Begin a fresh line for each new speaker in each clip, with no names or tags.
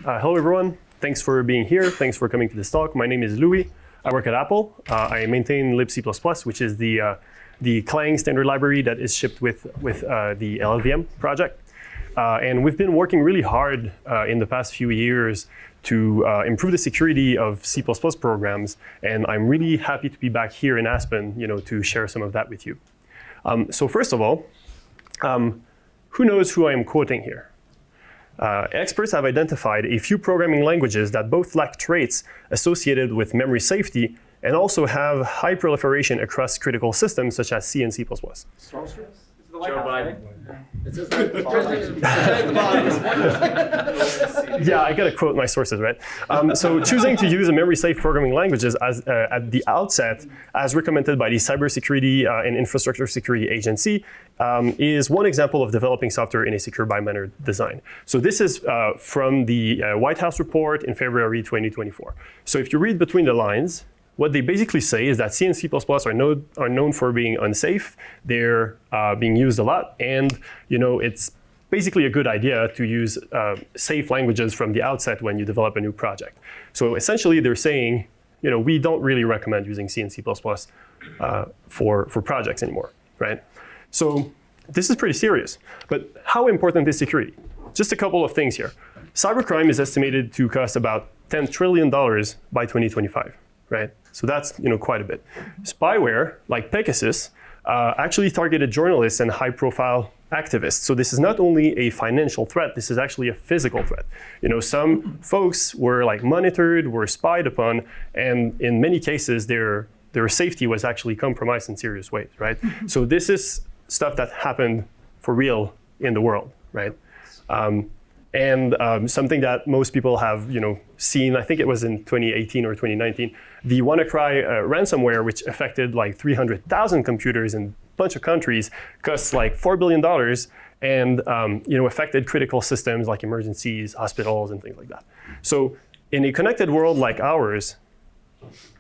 Hello, everyone. Thanks for being here. Thanks for coming to this talk. My name is Louis. I work at Apple. I maintain libc++, which is the Clang standard library that is shipped with the LLVM project. And we've been working really hard in the past few years to improve the security of C++ programs. And I'm really happy to be back here in Aspen, to share some of that with you. So first of all, who knows who I am quoting here? Experts have identified a few programming languages that both lack traits associated with memory safety and also have high proliferation across critical systems such as C and C++.
Joe Biden.
Yeah, I gotta quote my sources, right? So choosing to use a memory-safe programming languages as, at the outset, as recommended by the Cybersecurity and Infrastructure Security Agency, is one example of developing software in a secure by manner design. So this is from the White House report in February 2024. So if you read between the lines, what they basically say is that C and C++ are known for being unsafe. They're being used a lot, and it's basically a good idea to use safe languages from the outset when you develop a new project. So essentially, they're saying, we don't really recommend using C and C++ for projects anymore, right? So this is pretty serious. But how important is security? Just a couple of things here. Cybercrime is estimated to cost about $10 trillion by 2025. Right? So that's quite a bit. Spyware, like Pegasus, actually targeted journalists and high-profile activists. So this is not only a financial threat, this is actually a physical threat. Some folks were monitored, were spied upon, and in many cases their safety was actually compromised in serious ways, right? So this is stuff that happened for real in the world, right? And something that most people have, seen, I think it was in 2018 or 2019, the WannaCry ransomware, which affected 300,000 computers in a bunch of countries, cost $4 billion, and affected critical systems like emergencies, hospitals, and things like that. So in a connected world like ours,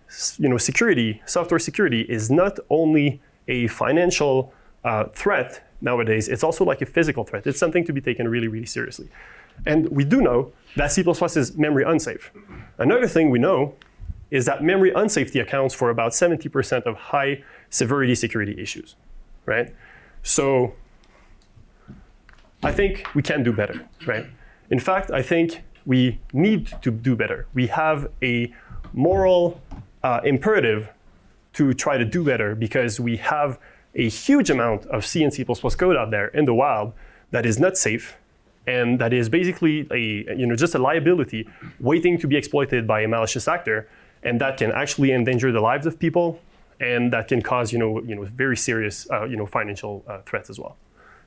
security, software security, is not only a financial threat nowadays, it's also like a physical threat. It's something to be taken really, really seriously. And we do know that C++ is memory unsafe. Another thing we know is that memory unsafety accounts for about 70% of high severity security issues, right? So I think we can do better, right? In fact, I think we need to do better. We have a moral imperative to try to do better because we have a huge amount of C and C++ code out there in the wild that is not safe, and that is basically just a liability waiting to be exploited by a malicious actor, and that can actually endanger the lives of people, and that can cause very serious financial threats as well.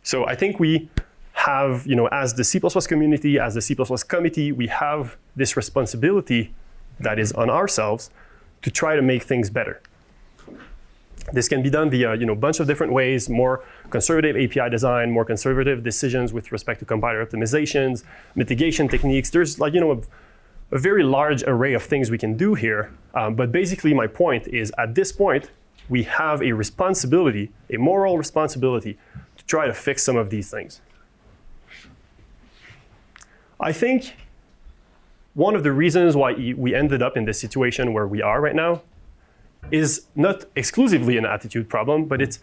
So I think we have, as the C++ community, as the C++ committee, we have this responsibility that is on ourselves to try to make things better. This can be done via a bunch of different ways: more conservative API design, more conservative decisions with respect to compiler optimizations, mitigation techniques. There's a very large array of things we can do here. But basically my point is, at this point, we have a responsibility, a moral responsibility, to try to fix some of these things. I think one of the reasons why we ended up in this situation where we are right now is not exclusively an attitude problem, but it's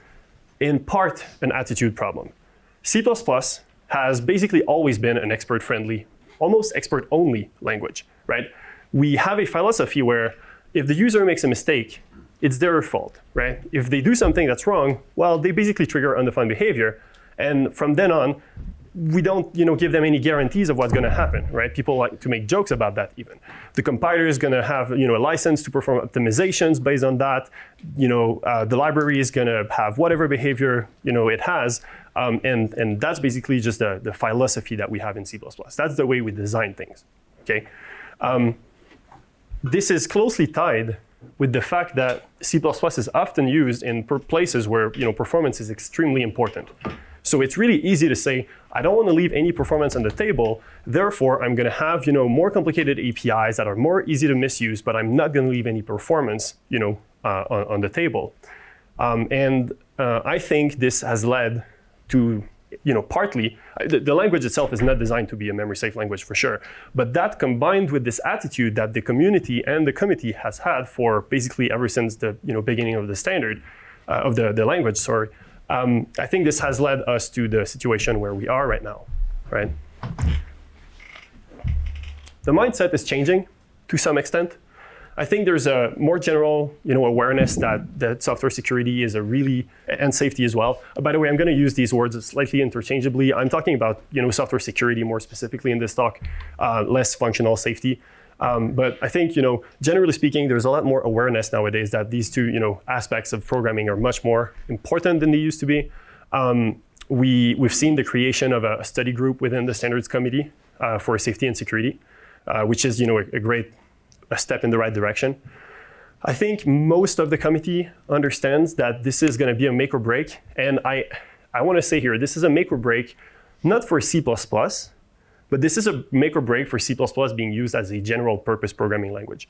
in part an attitude problem. C++ has basically always been an expert-friendly, almost expert-only language, right? We have a philosophy where if the user makes a mistake, it's their fault, right? If they do something that's wrong, well, they basically trigger undefined behavior. And from then on, we don't give them any guarantees of what's going to happen, right? People like to make jokes about that even. The compiler is going to have a license to perform optimizations based on that. The library is going to have whatever behavior it has. And that's basically just the philosophy that we have in C++. That's the way we design things, okay? This is closely tied with the fact that C++ is often used in places where performance is extremely important. So it's really easy to say, I don't want to leave any performance on the table, therefore I'm going to have more complicated APIs that are more easy to misuse, but I'm not going to leave any performance on the table. I think this has led to partly, the language itself is not designed to be a memory safe language for sure, but that combined with this attitude that the community and the committee has had for basically ever since the beginning of the standard, of the language, sorry, I think this has led us to the situation where we are right now, right? The mindset is changing to some extent. I think there's a more general, awareness that software security is and safety as well. By the way, I'm going to use these words slightly interchangeably. I'm talking about, software security more specifically in this talk, less functional safety. But I think, generally speaking, there's a lot more awareness nowadays that these two, aspects of programming are much more important than they used to be. We've seen the creation of a study group within the Standards Committee for Safety and Security, which is, a step in the right direction. I think most of the committee understands that this is going to be a make or break. And I want to say here, this is a make or break, not for C++, but this is a make or break for C++ being used as a general purpose programming language.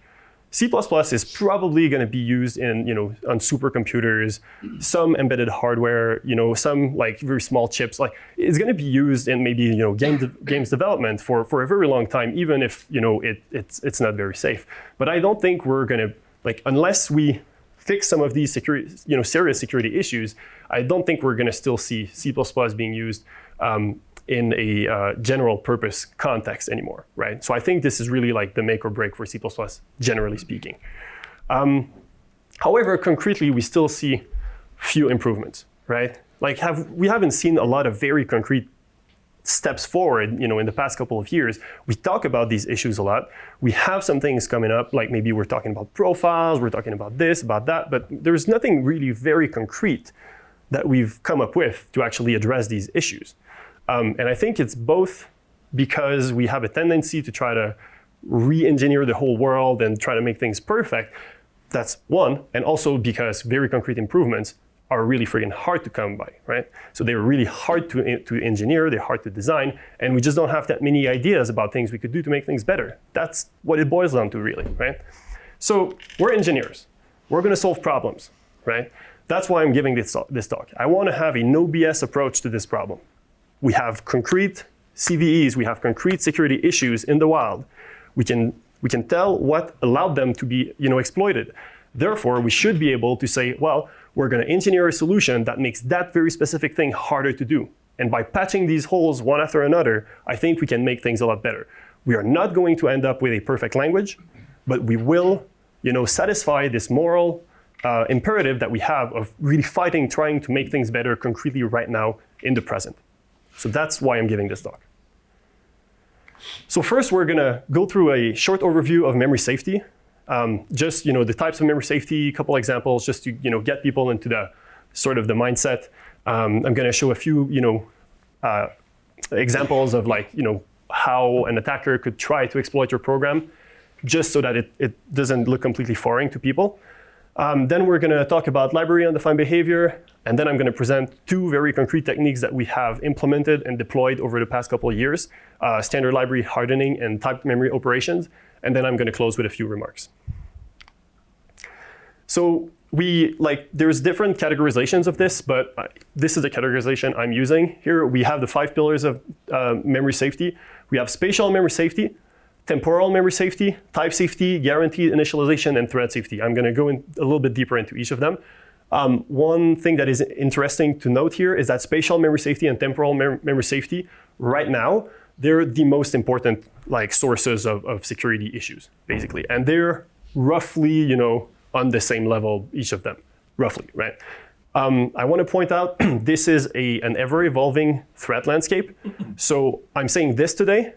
C++ is probably going to be used in, on supercomputers, some embedded hardware, some like very small chips. Like it's going to be used in maybe, games development for a very long time, even if, it's not very safe. But I don't think we're going to, unless we fix some of these security, serious security issues, I don't think we're going to still see C++ being used in a general purpose context anymore, right? So I think this is really like the make or break for C++, generally speaking. However, concretely, we still see few improvements, right? We haven't seen a lot of very concrete steps forward, in the past couple of years. We talk about these issues a lot. We have some things coming up, like maybe we're talking about profiles, we're talking about this, about that, but there's nothing really very concrete that we've come up with to actually address these issues. And I think it's both because we have a tendency to try to re-engineer the whole world and try to make things perfect. That's one. And also because very concrete improvements are really freaking hard to come by, right? So they're really hard to engineer, they're hard to design, and we just don't have that many ideas about things we could do to make things better. That's what it boils down to, really, right? So we're engineers. We're going to solve problems, right? That's why I'm giving this talk. I want to have a no BS approach to this problem. We have concrete CVEs, we have concrete security issues in the wild. We can tell what allowed them to be exploited. Therefore, we should be able to say, well, we're going to engineer a solution that makes that very specific thing harder to do. And by patching these holes one after another, I think we can make things a lot better. We are not going to end up with a perfect language, but we will satisfy this moral imperative that we have of really fighting, trying to make things better concretely right now in the present. So that's why I'm giving this talk. So first, we're going to go through a short overview of memory safety. Just the types of memory safety, a couple examples, just to get people into the sort of the mindset. I'm going to show a few examples of how an attacker could try to exploit your program, just so that it doesn't look completely foreign to people. Then we're going to talk about library undefined behavior, and then I'm going to present two very concrete techniques that we have implemented and deployed over the past couple of years, standard library hardening and typed memory operations, and then I'm going to close with a few remarks. So there's different categorizations of this, but this is the categorization I'm using. Here we have the 5 pillars of memory safety. We have spatial memory safety, temporal memory safety, type safety, guaranteed initialization, and thread safety. I'm going to go in a little bit deeper into each of them. One thing that is interesting to note here is that spatial memory safety and temporal memory safety, right now, they're the most important sources of security issues, basically. And they're roughly, on the same level, each of them, roughly, right? I want to point out this is an ever-evolving threat landscape. So I'm saying this today,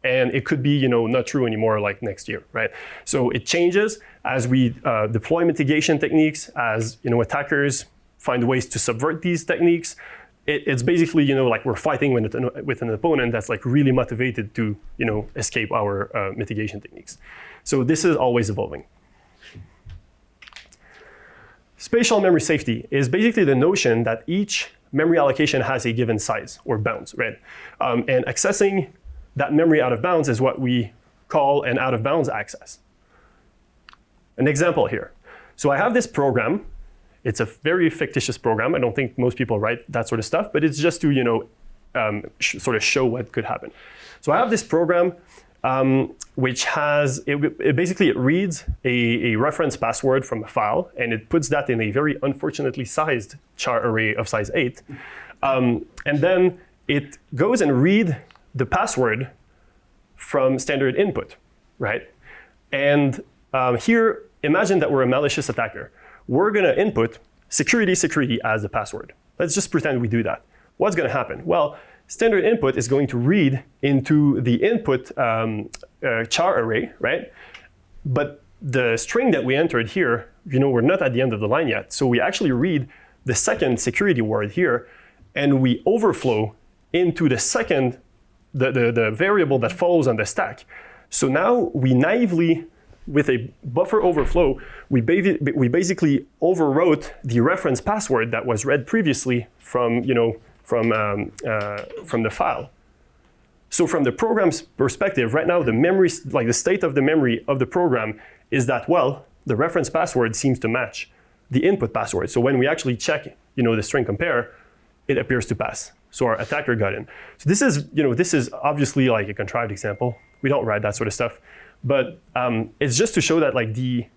and it could be, not true anymore next year, right? So it changes as we deploy mitigation techniques, as attackers find ways to subvert these techniques. It's basically, we're fighting with an opponent that's really motivated to, escape our mitigation techniques. So this is always evolving. Spatial memory safety is basically the notion that each memory allocation has a given size or bounds, right? And accessing that memory out of bounds is what we call an out of bounds access. An example here. So I have this program. It's a very fictitious program. I don't think most people write that sort of stuff, but it's just to, sort of show what could happen. So I have this program which has, it reads a reference password from a file, and it puts that in a very unfortunately sized char array of size 8. And then it goes and read the password from standard input, right? And here, imagine that we're a malicious attacker. We're gonna input security as the password. Let's just pretend we do that. What's gonna happen? Well, standard input is going to read into the input char array, right? But the string that we entered here, we're not at the end of the line yet. So we actually read the second security word here, and we overflow into the second, the variable that follows on the stack. So now we naively, with a buffer overflow, we basically overwrote the reference password that was read previously from the file. So from the program's perspective, right now the memory, like the state of the memory of the program is that, well, the reference password seems to match the input password. So when we actually check, the string compare, it appears to pass. So our attacker got in. So this is obviously like a contrived example. We don't write that sort of stuff, but it's just to show that like the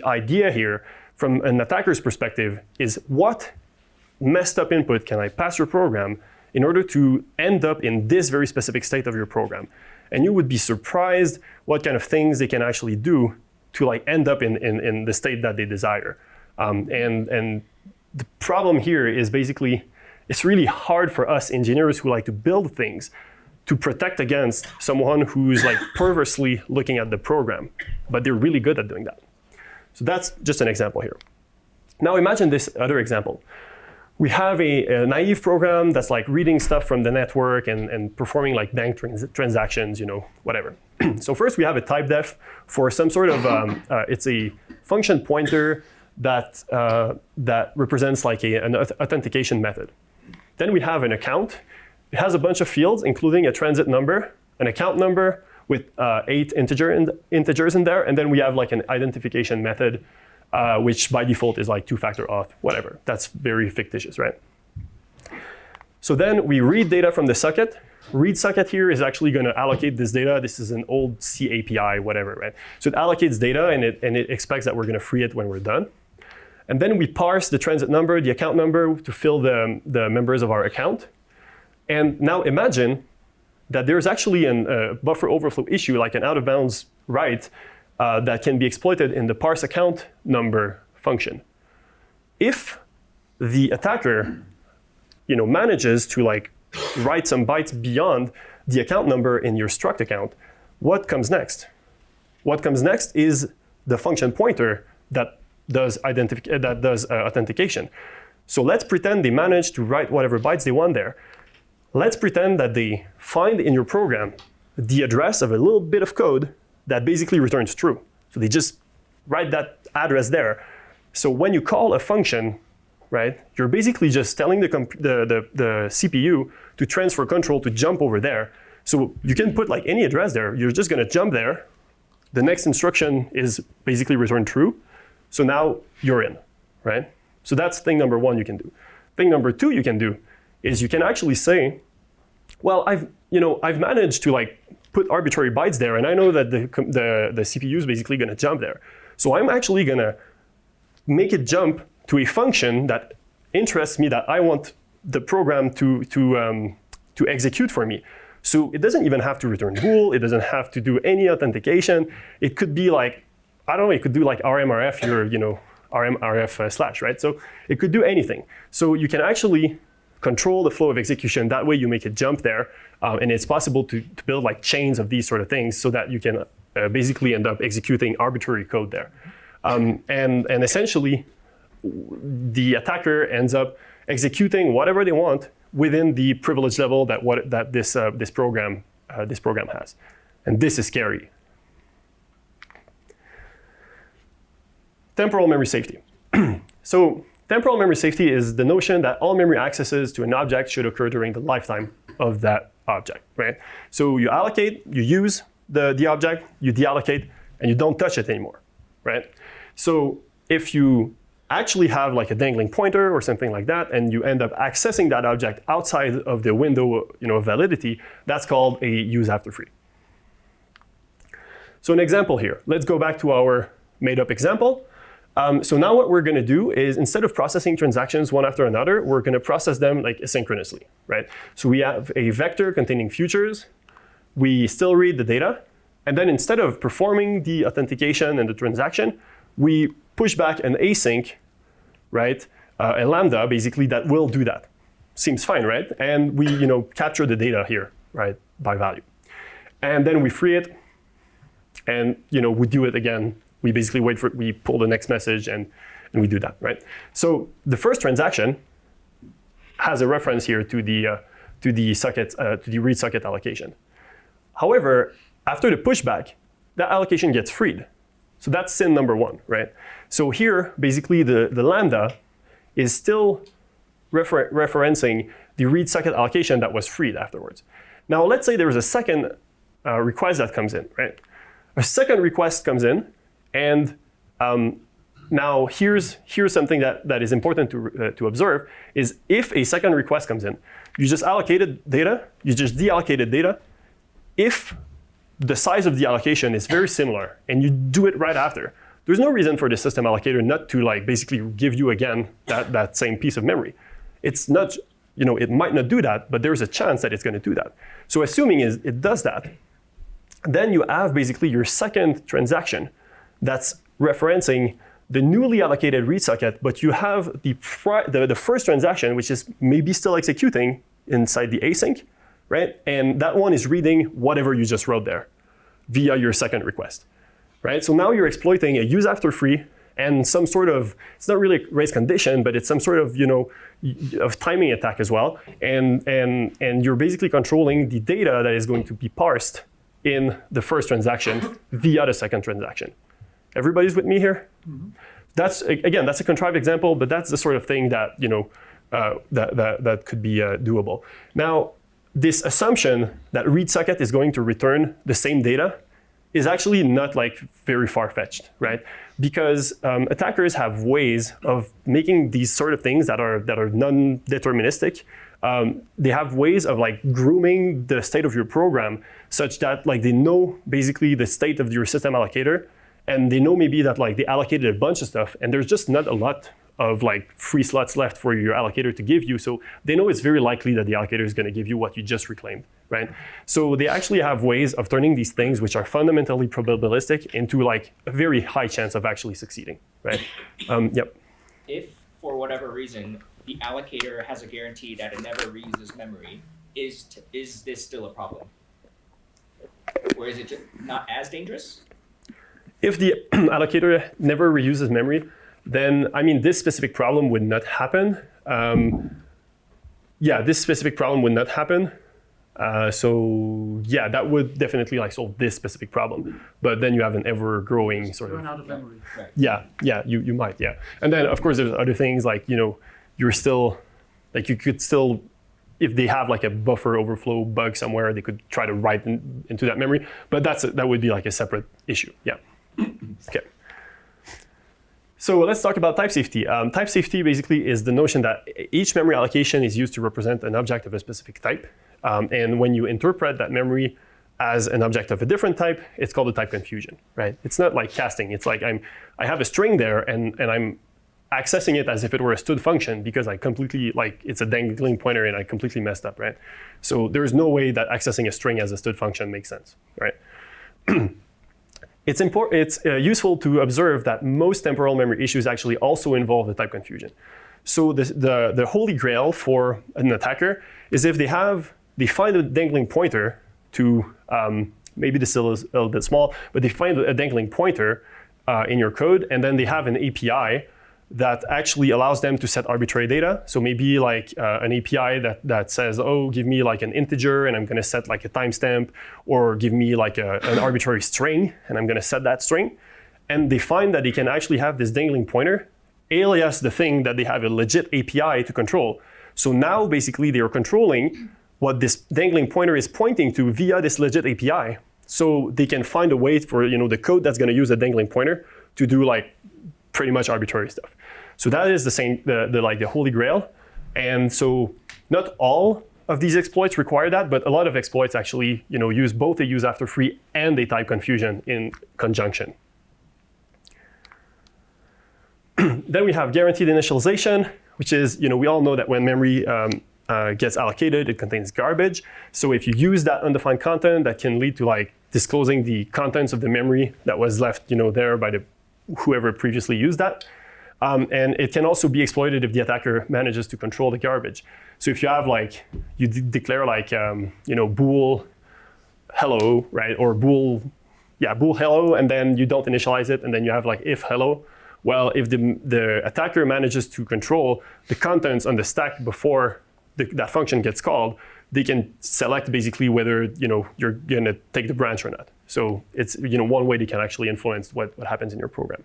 idea here from an attacker's perspective is what messed up input can I pass your program in order to end up in this very specific state of your program. And you would be surprised what kind of things they can actually do to like end up in the state that they desire. And the problem here is basically, it's really hard for us engineers who like to build things to protect against someone who's like perversely looking at the program, but they're really good at doing that. So that's just an example here. Now imagine this other example. We have a naive program that's like reading stuff from the network and performing like bank transactions, whatever. So first we have a type def for some sort of, it's a function pointer that represents like an authentication method. Then we have an account. It has a bunch of fields, including a transit number, an account number with 8 integers in there, and then we have like an identification method, which by default is like 2-factor auth, whatever. That's very fictitious, right? So then we read data from the socket. Read socket here is actually going to allocate this data. This is an old C API, whatever, right? So it allocates data and it expects that we're going to free it when we're done. And then we parse the transit number, the account number to fill the members of our account. And now imagine that there's actually a buffer overflow issue, like an out-of-bounds write, that can be exploited in the parse account number function. If the attacker, manages to like write some bytes beyond the account number in your struct account, what comes next? What comes next is the function pointer that does authentication. So let's pretend they managed to write whatever bytes they want there. Let's pretend that they find in your program the address of a little bit of code that basically returns true. So they just write that address there. So when you call a function, right, you're basically just telling the CPU to transfer control to jump over there. So you can put like any address there. You're just going to jump there. The next instruction is basically return true. So now you're in, right? So that's thing number one you can do. Thing number two you can do is you can actually say, well, I've managed to like put arbitrary bytes there, and I know that the CPU is basically going to jump there. So I'm actually going to make it jump to a function that interests me, that I want the program to execute for me. So it doesn't even have to return bool. It doesn't have to do any authentication. It could be like, I don't know, it could do like RMRF, RMRF / right? So it could do anything. So you can actually control the flow of execution. That way you make it jump there. And it's possible to build like chains of these sort of things so that you can basically end up executing arbitrary code there. And essentially, the attacker ends up executing whatever they want within the privilege level that this program has. And this is scary. Temporal memory safety. So temporal memory safety is the notion that all memory accesses to an object should occur during the lifetime of that object, right? So you allocate, you use the object, you deallocate, and you don't touch it anymore, right? So if you actually have like a dangling pointer or something like that, and you end up accessing that object outside of the window, of validity, that's called a use after free. So an example here. Let's go back to our made up example. So now what we're going to do is, instead of processing transactions one after another, we're going to process them like asynchronously, right? So we have a vector containing futures. We still read the data. And then instead of performing the authentication and the transaction, we push back an async, right? A lambda, basically, that will do that. Seems fine, right? And we, capture the data here, right, by value. And then we free it, and, we do it again. We basically we pull the next message, and we do that, right? So the first transaction has a reference here to the socket, to the read socket allocation. However, after the pushback, that allocation gets freed. So that's sin number one, right? So here, basically, the lambda is still referencing the read socket allocation that was freed afterwards. Now, let's say there was a second request that comes in, right? A second request comes in, and now here's something that is important to observe, is if a second request comes in, you just allocated data, you just deallocated data. If the size of the allocation is very similar and you do it right after, there's no reason for the system allocator not to basically give you again that same piece of memory. It's not, it might not do that, but there's a chance that it's going to do that. So assuming it does that, then you have basically your second transaction that's referencing the newly allocated read socket, but you have the first transaction, which is maybe still executing inside the async, right? And that one is reading whatever you just wrote there via your second request, right? So now you're exploiting a use after free and some sort of, it's not really a race condition, but it's some sort of, of timing attack as well. And you're basically controlling the data that is going to be parsed in the first transaction via the second transaction. Everybody's with me here? Mm-hmm. That's a contrived example, but that's the sort of thing that, that could be doable. Now, this assumption that read socket is going to return the same data is actually not very far-fetched, right? Because attackers have ways of making these sort of things that are non-deterministic. They have ways of grooming the state of your program such that they know basically the state of your system allocator, and they know maybe that they allocated a bunch of stuff, and there's just not a lot of free slots left for your allocator to give you. So they know it's very likely that the allocator is going to give you what you just reclaimed, right? So they actually have ways of turning these things, which are fundamentally probabilistic, into a very high chance of actually succeeding, right? Yep.
If for whatever reason the allocator has a guarantee that it never reuses memory, is this still a problem? Or is it just not as dangerous?
If the allocator never reuses memory, then, this specific problem would not happen. This specific problem would not happen. That would definitely solve this specific problem. But then you have an ever-growing sort of...
Run out of memory.
Right. Yeah, you might, yeah. And then, of course, there's other things you're still, you could still, if they have a buffer overflow bug somewhere, they could try to write into that memory. But that would be a separate issue, yeah. Okay. So let's talk about type safety. Type safety basically is the notion that each memory allocation is used to represent an object of a specific type. And when you interpret that memory as an object of a different type, it's called a type confusion, right? It's not like casting. It's I have a string there and I'm accessing it as if it were a stud function because I completely, it's a dangling pointer and I completely messed up, right? So there's no way that accessing a string as a stud function makes sense, right? It's useful to observe that most temporal memory issues actually also involve the type confusion. So the holy grail for an attacker is if they find a dangling pointer to, maybe this is a little bit small, but they find a dangling pointer in your code, and then they have an API that actually allows them to set arbitrary data. So maybe an API that says, oh, give me an integer and I'm gonna set a timestamp, or give me an arbitrary string and I'm gonna set that string. And they find that they can actually have this dangling pointer alias the thing that they have a legit API to control. So now basically they are controlling what this dangling pointer is pointing to via this legit API. So they can find a way for the code that's gonna use a dangling pointer to do pretty much arbitrary stuff. So that is the holy grail. And so not all of these exploits require that, but a lot of exploits actually use both a use after free and a type confusion in conjunction. Then we have guaranteed initialization, which is, we all know that when memory gets allocated, it contains garbage. So if you use that undefined content, that can lead to disclosing the contents of the memory that was left there by whoever previously used that. And it can also be exploited if the attacker manages to control the garbage. So if you have you declare bool hello, right? Or bool hello, and then you don't initialize it, and then you have if hello. Well, if the attacker manages to control the contents on the stack before that function gets called, they can select basically whether you're gonna take the branch or not. So it's one way they can actually influence what happens in your program.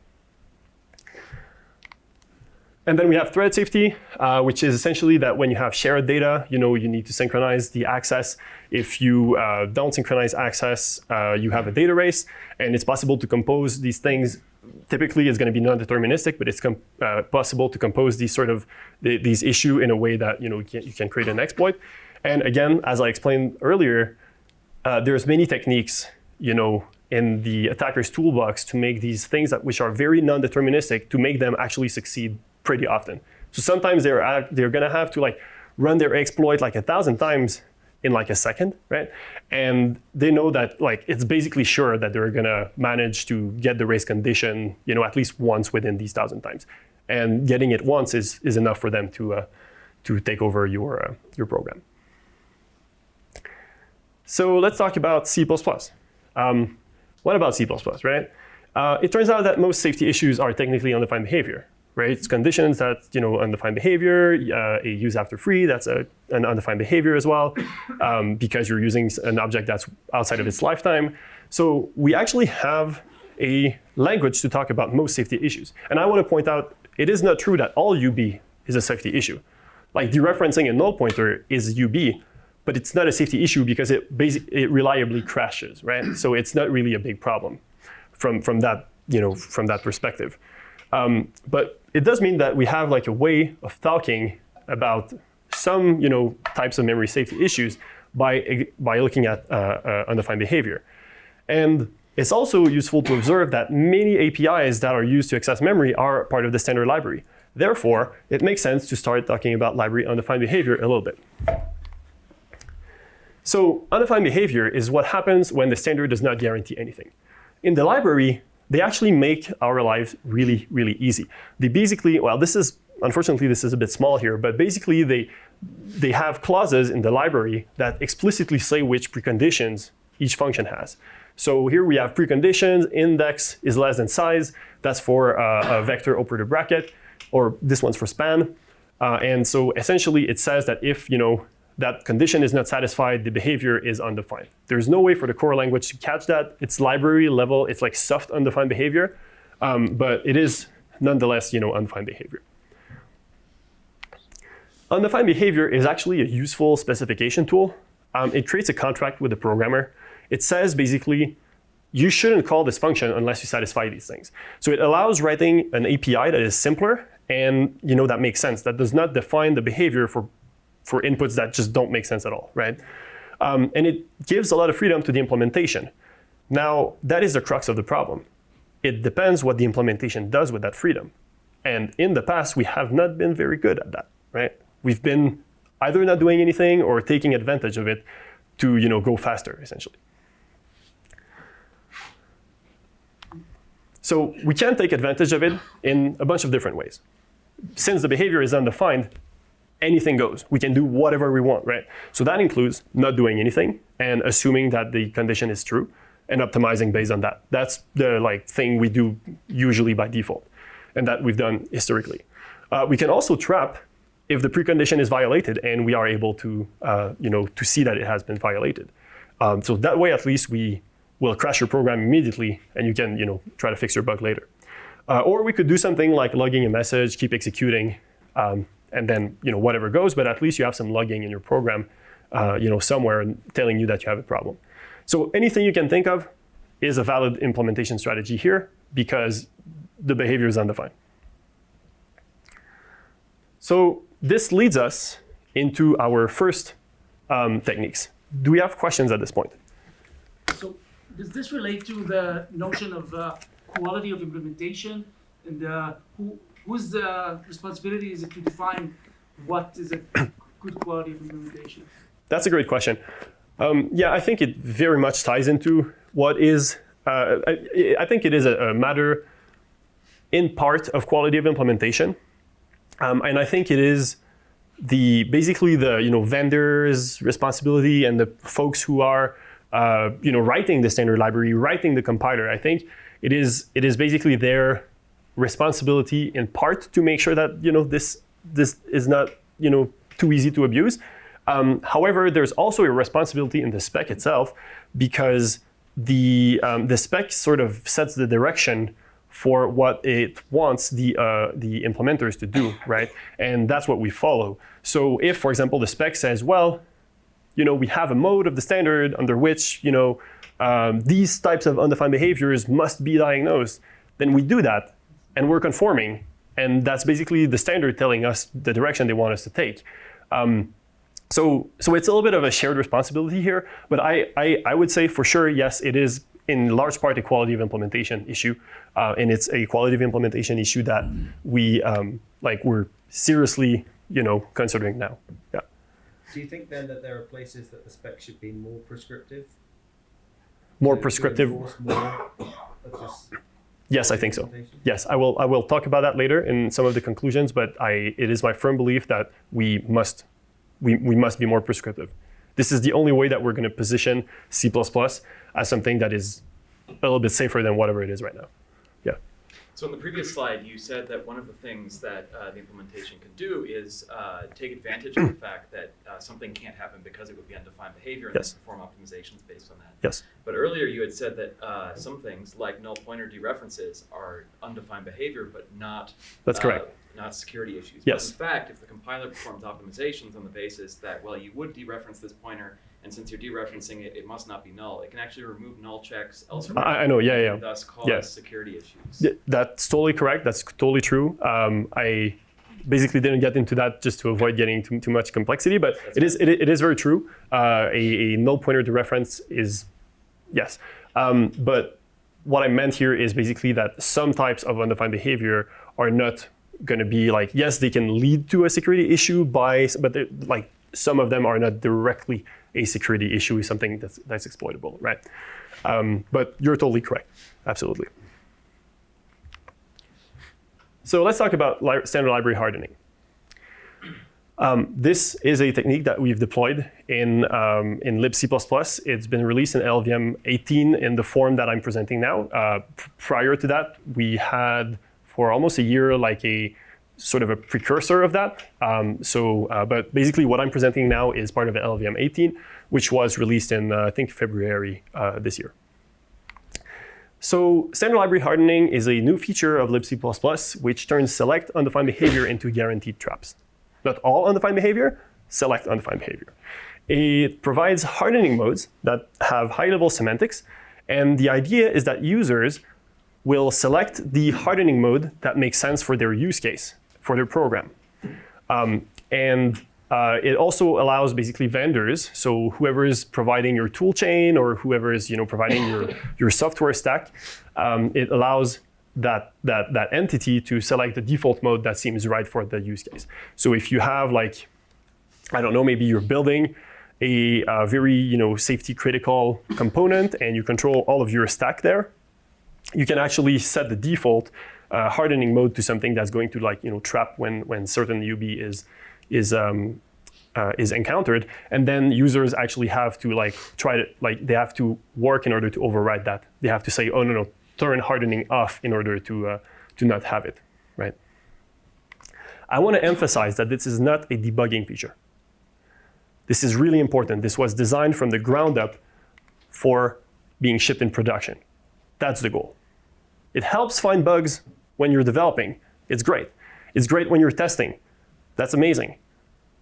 And then we have thread safety, which is essentially that when you have shared data, you need to synchronize the access. If you don't synchronize access, you have a data race, and it's possible to compose these things. Typically, it's going to be non-deterministic, but it's possible to compose these issues in a way that you can create an exploit. And again, as I explained earlier, there's many techniques in the attacker's toolbox to make these things which are very non-deterministic to make them actually succeed pretty often. So sometimes they're going to have to run their exploit 1,000 times in a second, right? And they know that it's basically sure that they're going to manage to get the race condition at least once within these 1,000 times. And getting it once is enough for them to take over your program. So let's talk about C++. What about C++, right? It turns out that most safety issues are technically undefined behavior, right? It's conditions that, undefined behavior, a use after free, that's an undefined behavior as well, because you're using an object that's outside of its lifetime. So we actually have a language to talk about most safety issues. And I want to point out, it is not true that all UB is a safety issue. Dereferencing a null pointer is UB, but it's not a safety issue because it reliably crashes, right? So it's not really a big problem from that perspective. But it does mean that we have a way of talking about some types of memory safety issues by looking at undefined behavior. And it's also useful to observe that many APIs that are used to access memory are part of the standard library. Therefore, it makes sense to start talking about library undefined behavior a little bit. So undefined behavior is what happens when the standard does not guarantee anything. In the library, they actually make our lives really, really easy. They basically, unfortunately this is a bit small here, but basically they have clauses in the library that explicitly say which preconditions each function has. So here we have preconditions, index is less than size, that's for a vector operator bracket, or this one's for span. And so essentially it says that if that condition is not satisfied, the behavior is undefined. There's no way for the core language to catch that. It's library level, it's soft undefined behavior, but it is nonetheless, undefined behavior. Undefined behavior is actually a useful specification tool. It creates a contract with the programmer. It says basically, you shouldn't call this function unless you satisfy these things. So it allows writing an API that is simpler and that makes sense, that does not define the behavior for inputs that just don't make sense at all, right? And it gives a lot of freedom to the implementation. Now, that is the crux of the problem. It depends what the implementation does with that freedom. And in the past, we have not been very good at that, right? We've been either not doing anything or taking advantage of it to go faster, essentially. So we can take advantage of it in a bunch of different ways. Since the behavior is undefined, anything goes. We can do whatever we want, right? So that includes not doing anything and assuming that the condition is true and optimizing based on that. That's the thing we do usually by default and that we've done historically. We can also trap if the precondition is violated and we are able to to see that it has been violated. So that way at least we will crash your program immediately and you can try to fix your bug later. Or we could do something like logging a message, keep executing, and then whatever goes, but at least you have some logging in your program somewhere telling you that you have a problem. So anything you can think of is a valid implementation strategy here because the behavior is undefined. So this leads us into our first techniques. Do we have questions at this point?
So does this relate to the notion of quality of implementation, and whose responsibility is it to define what is a good quality of implementation?
That's a great question. Yeah, I think it very much ties into what is, I think it is a matter in part of quality of implementation. And I think it is basically the vendors' responsibility and the folks who are writing the standard library, writing the compiler. I think it is basically their responsibility in part to make sure that this is not too easy to abuse. However, there's also a responsibility in the spec itself, because the spec sort of sets the direction for what it wants the implementers to do, right? And that's what we follow. So if, for example, the spec says, well, we have a mode of the standard under which these types of undefined behaviors must be diagnosed, then we do that, and we're conforming, and that's basically the standard telling us the direction they want us to take. So it's a little bit of a shared responsibility here, but I would say for sure, yes, it is in large part a quality of implementation issue, and it's a quality of implementation issue that we're seriously considering now. Yeah.
Do you think then that there are places that the spec should be more prescriptive?
More
To
prescriptive.
enforce more of this
Yes, I think so.
implementation?
Yes, I will talk about that later in some of the conclusions, but it is my firm belief that we must be more prescriptive. This is the only way that we're going to position C++ as something that is a little bit safer than whatever it is right now. Yeah.
So in the previous slide, you said that one of the things that the implementation can do is take advantage of the fact that something can't happen because it would be undefined behavior, and
Yes.
then perform optimizations based on that.
Yes.
But earlier you had said that some things like null pointer dereferences are undefined behavior, but not
That's correct.
Not security issues.
Yes.
But in fact, if the compiler performs optimizations on the basis that, well, you would dereference this pointer, and since you're dereferencing it, it must not be null, it can actually remove null checks elsewhere.
I know. Yeah.
And thus cause
Yeah.
security issues.
Yeah, that's totally correct. That's totally true. I basically didn't get into that just to avoid getting too much complexity, but it is very true. A null pointer dereference is yes. But what I meant here is basically that some types of undefined behavior are not going to be like, yes, they can lead to a security issue but like some of them are not directly a security issue, is something that's exploitable, right? But you're totally correct. Absolutely. So let's talk about standard library hardening. This is a technique that we've deployed in libc++. It's been released in LLVM 18 in the form that I'm presenting now. Prior to that, we had for almost a year like a sort of a precursor of that. But basically what I'm presenting now is part of LLVM 18, which was released in, I think, February this year. So standard library hardening is a new feature of libc++, which turns select undefined behavior into guaranteed traps. Not all undefined behavior, select undefined behavior. It provides hardening modes that have high-level semantics, and the idea is that users will select the hardening mode that makes sense for their use case, for their program. It also allows basically vendors, so whoever is providing your tool chain or whoever is providing your software stack, it allows that entity to select the default mode that seems right for the use case. So if you have like, I don't know, maybe you're building a very safety critical component and you control all of your stack there, you can actually set the default hardening mode to something that's going to trap when certain UB is encountered, and then users actually have to they have to work in order to override that. They have to say, oh no, turn hardening off in order to not have it, right? I want to emphasize that this is not a debugging feature. This is really important. This was designed from the ground up for being shipped in production. That's the goal. It helps find bugs when you're developing. It's great. It's great when you're testing. That's amazing.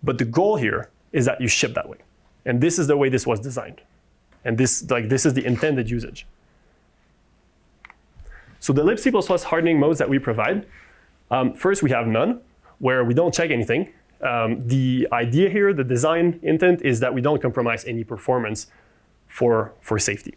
But the goal here is that you ship that way. And this is the way this was designed. And this is the intended usage. So the libc++ hardening modes that we provide, first we have none, where we don't check anything. The idea here, the design intent, is that we don't compromise any performance for safety.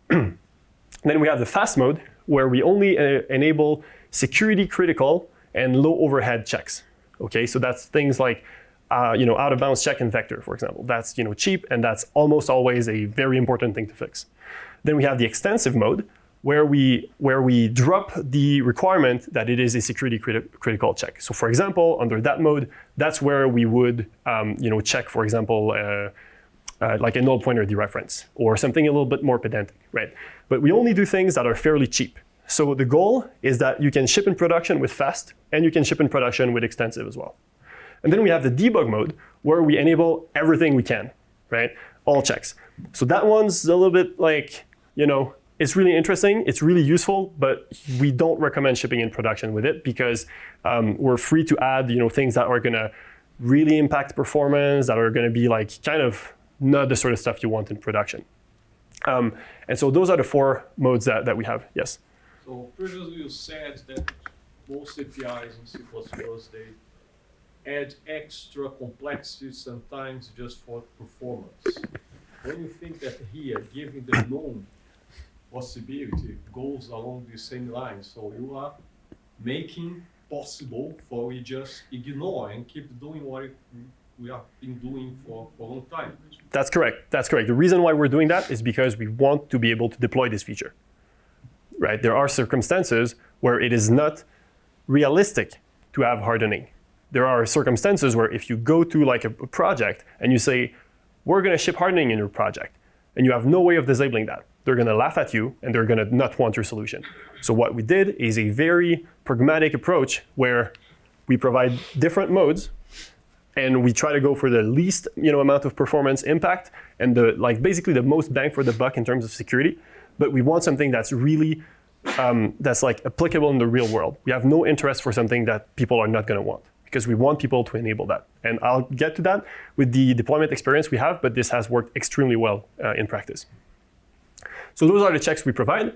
Then we have the fast mode, where we only enable security critical and low overhead checks. Okay, so that's things like out of bounds check in vector, for example. That's cheap, and that's almost always a very important thing to fix. Then we have the extensive mode, where we drop the requirement that it is a security critical check. So for example, under that mode, that's where we would check, for example, like a null pointer dereference or something a little bit more pedantic, right? But we only do things that are fairly cheap. So the goal is that you can ship in production with fast, and you can ship in production with extensive as well. And then we have the debug mode, where we enable everything we can, right? All checks. So that one's a little bit like, it's really interesting, it's really useful, but we don't recommend shipping in production with it because we're free to add, things that are gonna really impact performance, that are gonna be like kind of not the sort of stuff you want in production. And so those are the 4 modes that we have. Yes.
So previously you said that most APIs in C++, they add extra complexity sometimes just for performance. When you think that here, given the known possibility, goes along the same line, so you are making possible for we just ignore and keep doing what we have been doing for a long time.
That's correct. That's correct. The reason why we're doing that is because we want to be able to deploy this feature. Right? There are circumstances where it is not realistic to have hardening. There are circumstances where if you go to like a project and you say, we're going to ship hardening in your project, and you have no way of disabling that, they're going to laugh at you and they're going to not want your solution. So what we did is a very pragmatic approach where we provide different modes and we try to go for the least amount of performance impact and basically the most bang for the buck in terms of security. But we want something that's really that's like applicable in the real world. We have no interest for something that people are not going to want because we want people to enable that. And I'll get to that with the deployment experience we have, but this has worked extremely well in practice. So those are the checks we provide.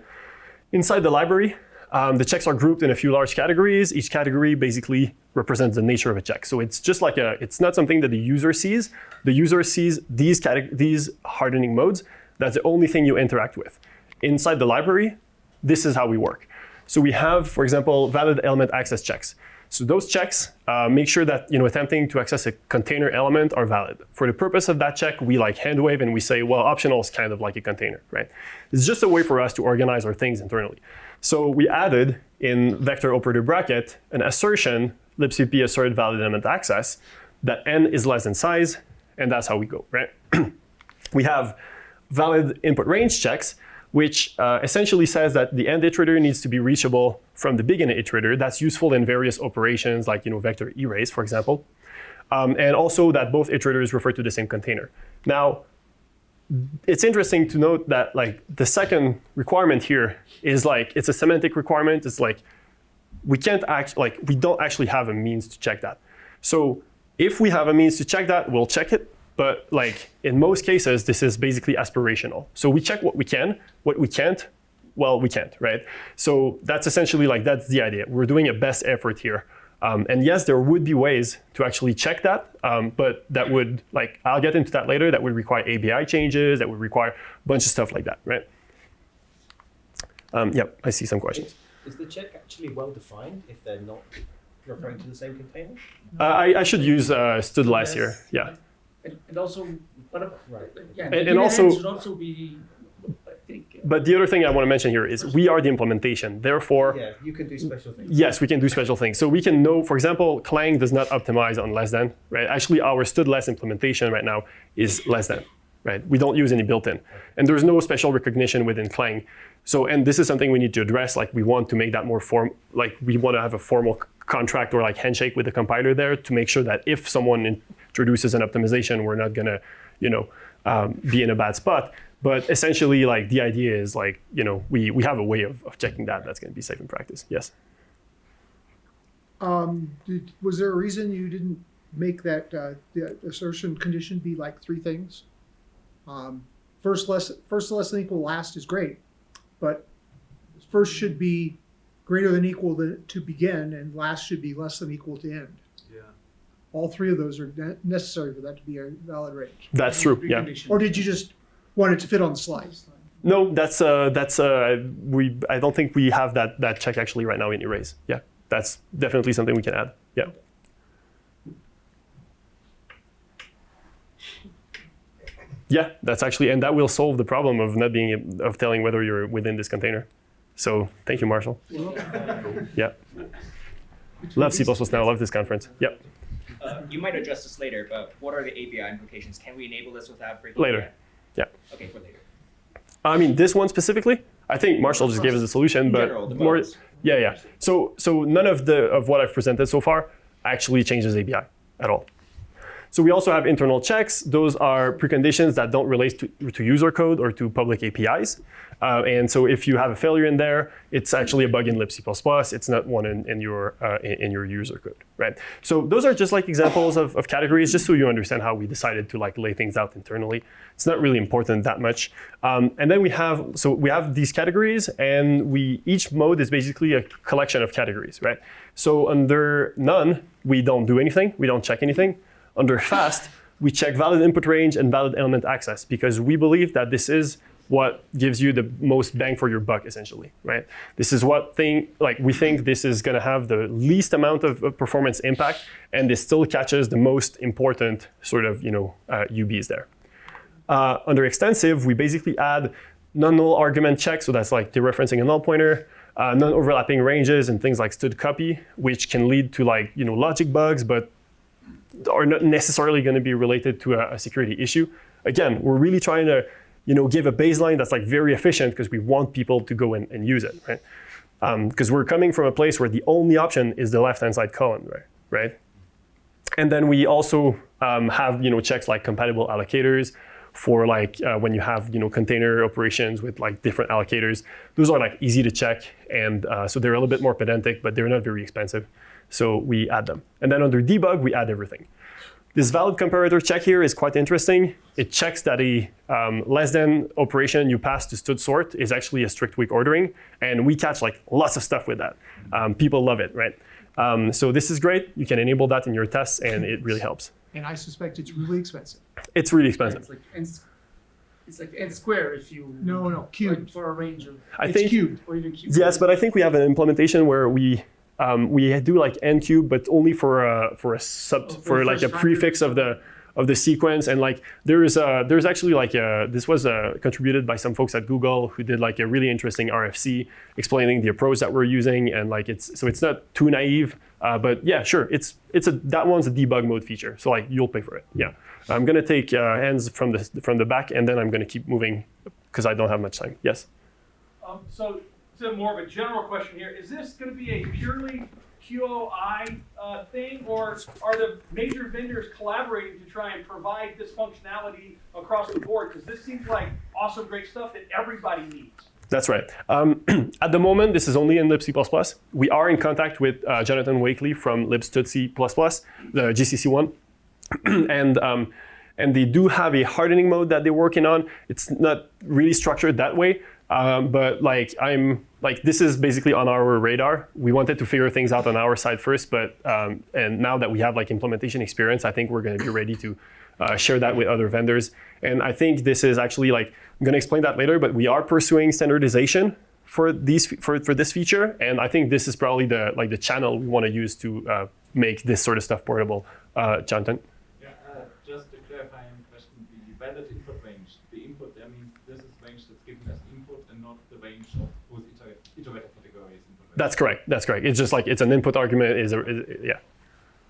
Inside the library, the checks are grouped in a few large categories. Each category basically represents the nature of a check. So it's just like it's not something that the user sees. The user sees these hardening modes. That's the only thing you interact with. Inside the library, this is how we work. So we have, for example, valid element access checks. So those checks make sure that attempting to access a container element are valid. For the purpose of that check, we hand wave and we say, well, optional is kind of like a container, right? It's just a way for us to organize our things internally. So we added in vector operator bracket an assertion, libcp assert valid element access, that n is less than size, and that's how we go, right? We have valid input range checks, which essentially says that the end iterator needs to be reachable from the begin iterator. That's useful in various operations like vector erase, for example. And also that both iterators refer to the same container. Now, it's interesting to note that the second requirement here is it's a semantic requirement. It's we can't we don't actually have a means to check that. So if we have a means to check that, we'll check it. But in most cases, this is basically aspirational. So we check what we can, what we can't, well, we can't, right? So that's essentially that's the idea. We're doing a best effort here. And yes, there would be ways to actually check that, but that would, I'll get into that later, that would require ABI changes, that would require a bunch of stuff like that, right? Yep, I see some questions.
Is the check actually well defined if they're not referring to the same container?
I should use stdless here, yeah.
And also, what about,
Right.
yeah,
And
the
also-
should also be, I think.
But the other thing I want to mention here is we are the implementation. Therefore,
Yeah, you can do special things.
yes, we can do special things. So we can know, for example, Clang does not optimize on less than, right? Actually, our stdless implementation right now is less than, right? We don't use any built-in. And there's no special recognition within Clang. So, and this is something we need to address. We want to make that more we want to have a formal contract or handshake with the compiler there to make sure that if someone introduces an optimization, we're not gonna, be in a bad spot. But essentially, the idea is we have a way of checking that that's gonna be safe in practice. Yes.
Was there a reason you didn't make that the assertion condition be 3 things? First less than equal last is great, but first should be greater than equal to begin, and last should be less than equal to end.
Yeah.
All three of those are necessary for that to be a valid range.
That's true. Yeah.
Precondition.
Or did you just want it to fit on the slide?
No, that's I don't think we have that check actually right now in Erase. Yeah, that's definitely something we can add. Yeah. Yeah, that's actually, and that will solve the problem of not being of telling whether you're within this container. So thank you, Marshall. Yeah. Love C++ now. Love this conference. Yep.
You might address this later, but what are the API implications? Can we enable this without breaking?
Later. Yeah.
Okay, for later.
I mean, this one specifically, I think Marshall just gave us a solution, but
General, the
more.
modes.
Yeah. So none of what I've presented so far actually changes API at all. So we also have internal checks. Those are preconditions that don't relate to user code or to public APIs. And so if you have a failure in there, it's actually a bug in libc++. It's not one in your user code, right? So those are just like examples of categories, just so you understand how we decided to like lay things out internally. It's not really important that much. And then we have these categories, and each mode is basically a collection of categories, right? So under none, we don't do anything. We don't check anything. Under fast, we check valid input range and valid element access, because we believe that this is what gives you the most bang for your buck, essentially, right? This is we think this is going to have the least amount of performance impact, and this still catches the most important sort of UBs there. Under extensive, we basically add non-null argument checks, so that's like dereferencing a null pointer, non-overlapping ranges, and things like std copy, which can lead to logic bugs, but are not necessarily going to be related to a security issue. Again, we're really trying to give a baseline that's like very efficient, because we want people to go and use it, right? Because we're coming from a place where the only option is the left-hand side column, right? And then we also have checks like compatible allocators for when you have container operations with like different allocators. Those are like easy to check, and so they're a little bit more pedantic, but they're not very expensive. So we add them. And then under debug, we add everything. This valid comparator check here is quite interesting. It checks that a less than operation you pass to std sort is actually a strict weak ordering. And we catch like lots of stuff with that. People love it, right? So this is great. You can enable that in your tests, and it really helps.
And I suspect it's really expensive.
It's really expensive.
It's like n square if you
cubed.
like for a range of
I
It's
think
cubed.
or even cube.
yes, but I think we have an implementation where we do like n cube, but only for a like a prefix of the sequence. And like there's actually like this was contributed by some folks at Google who did like a really interesting RFC explaining the approach that we're using, and like it's not too naive. But yeah, sure, that one's a debug mode feature, so like you'll pay for it. Yeah, I'm gonna take hands from the back, and then I'm gonna keep moving because I don't have much time. Yes.
So it's more of a general question here. Is this going to be a purely QOI thing, or are the major vendors collaborating to try and provide this functionality across the board? Because this seems like awesome, great stuff that everybody needs.
That's right. At the moment, this is only in libc++. We are in contact with Jonathan Wakely from libstudc++, the GCC one. And they do have a hardening mode that they're working on. It's not really structured that way, but this is basically on our radar. We wanted to figure things out on our side first, but and now that we have like implementation experience, I think we're going to be ready to share that with other vendors. And I think this is actually like, I'm going to explain that later, but we are pursuing standardization for this feature, and I think this is probably the channel we want to use to make this sort of stuff portable. Jonathan.
Just to clarify a question, the valid input range, the input, I mean, this is range that's given as input and not the range of whose iterator category is input range.
That's correct. It's just like, it's an input argument, yeah.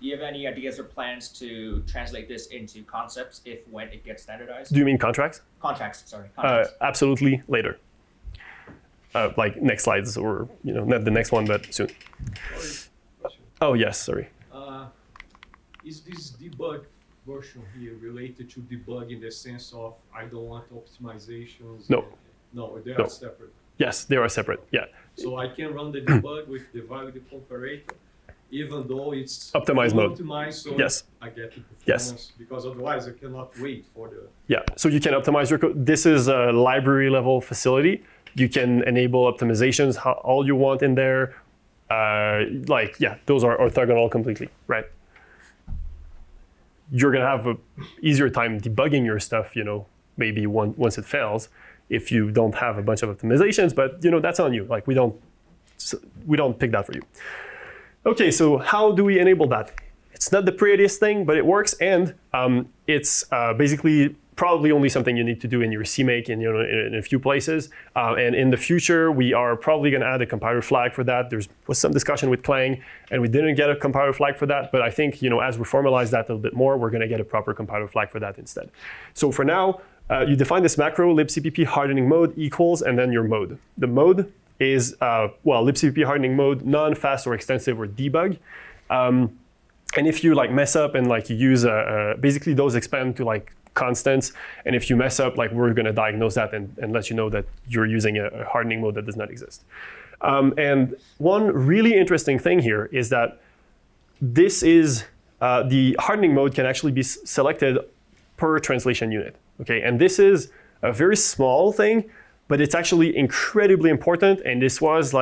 Do you have any ideas or plans to translate this into concepts when it gets standardized?
Do you mean contracts?
Contracts.
Absolutely later. Like next slides, or not the next one, but soon. Oh yes, sorry.
Is this debug version here related to debug in the sense of I don't want optimizations?
No.
No, they
No.
are separate.
Yes, they are separate. Yeah.
So I can run the debug with the valid comparator, even though it's
Optimized
full
mode.
optimized, so
Yes.
I get the performance,
Yes.
because otherwise I cannot wait for the.
Yeah. So you can optimize your code. This is a library level facility. You can enable optimizations all you want in there. those are orthogonal completely, right? You're gonna have an easier time debugging your stuff, maybe once it fails, if you don't have a bunch of optimizations, but that's on you. Like we don't pick that for you. Okay, so how do we enable that? It's not the prettiest thing, but it works, and it's basically probably only something you need to do in your CMake and in a few places. And in the future, we are probably going to add a compiler flag for that. There was some discussion with Clang, and we didn't get a compiler flag for that. But I think as we formalize that a little bit more, we're going to get a proper compiler flag for that instead. So for now, you define this macro libcpp hardening mode equals, and then your mode. The mode is libcpp hardening mode, none, fast, or extensive, or debug. And if you mess up and you use basically those expand to constants, and if you mess up, we're going to diagnose that and let you know that you're using a hardening mode that does not exist. And one really interesting thing here is that this is the hardening mode can actually be selected per translation unit. Okay, and this is a very small thing, but it's actually incredibly important. And this was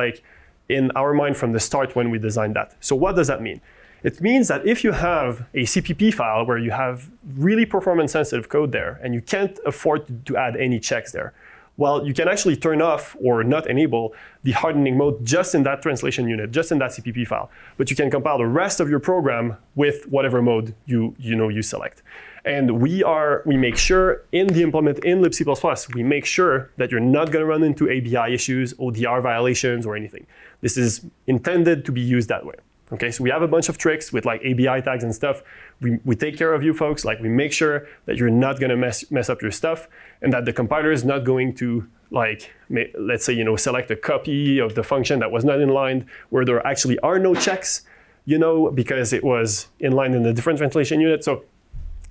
in our mind from the start when we designed that. So what does that mean? It means that if you have a CPP file where you have really performance sensitive code there and you can't afford to add any checks there, well, you can actually turn off or not enable the hardening mode just in that translation unit, just in that CPP file. But you can compile the rest of your program with whatever mode you select. And we make sure in the implement in libc++, we make sure that you're not going to run into ABI issues, ODR violations, or anything. This is intended to be used that way. Okay, so we have a bunch of tricks with ABI tags and stuff. We take care of you folks. We make sure that you're not going to mess up your stuff, and that the compiler is not going to let's say select a copy of the function that was not inlined where there actually are no checks, because it was inlined in a different translation unit. So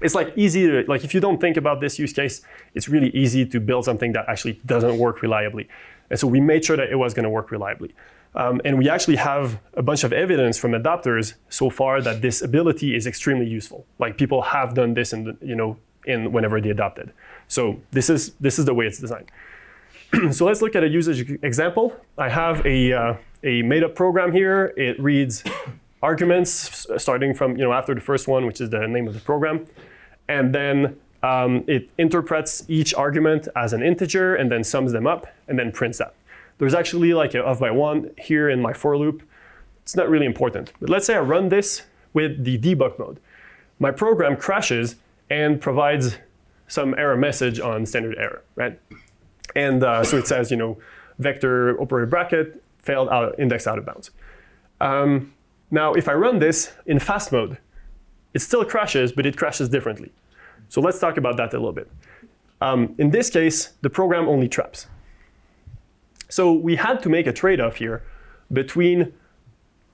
it's easy to if you don't think about this use case, it's really easy to build something that actually doesn't work reliably. And so we made sure that it was going to work reliably. And we actually have a bunch of evidence from adopters so far that this ability is extremely useful. People have done this in whenever they adopted. So this is the way it's designed. So let's look at a usage example. I have a made-up program here. It reads arguments starting from after the first one, which is the name of the program, and then it interprets each argument as an integer and then sums them up and then prints that. There's actually an of by one here in my for loop. It's not really important. But let's say I run this with the debug mode. My program crashes and provides some error message on standard error, right? And so it says, vector operator bracket failed index out of bounds. Now, if I run this in fast mode, it still crashes, but it crashes differently. So let's talk about that a little bit. In this case, the program only traps. So we had to make a trade-off here between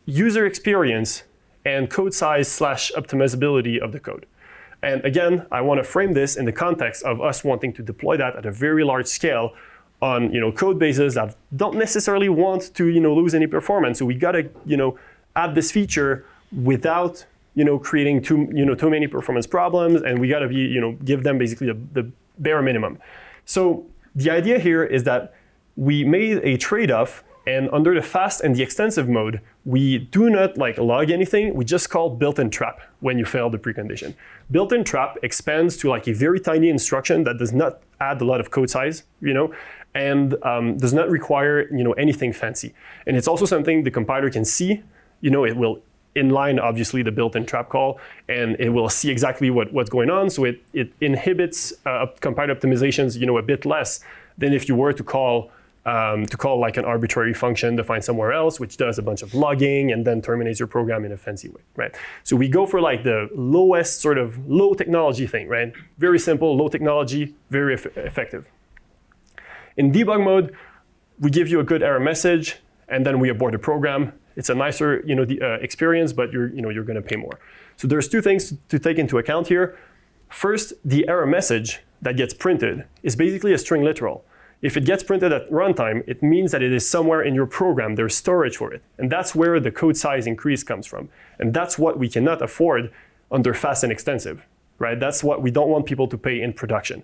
user experience and code size / optimizability of the code. And again, I want to frame this in the context of us wanting to deploy that at a very large scale on code bases that don't necessarily want to lose any performance. So we got to add this feature without creating too many performance problems, and we got to be give them basically the bare minimum. So the idea here is that we made a trade-off, and under the fast and the extensive mode, we do not log anything. We just call built-in trap when you fail the precondition. Built-in trap expands to a very tiny instruction that does not add a lot of code size, and does not require anything fancy. And it's also something the compiler can see. It will inline obviously the built-in trap call, and it will see exactly what's going on. So it inhibits compiler optimizations a bit less than if you were to call an arbitrary function defined somewhere else, which does a bunch of logging and then terminates your program in a fancy way, right? So we go for the lowest sort of low technology thing, right? Very simple, low technology, very effective. In debug mode, we give you a good error message, and then we abort the program. It's a nicer experience, but you're going to pay more. So there's two things to take into account here. First, the error message that gets printed is basically a string literal. If it gets printed at runtime, it means that it is somewhere in your program. There's storage for it. And that's where the code size increase comes from. And that's what we cannot afford under fast and extensive, right? That's what we don't want people to pay in production.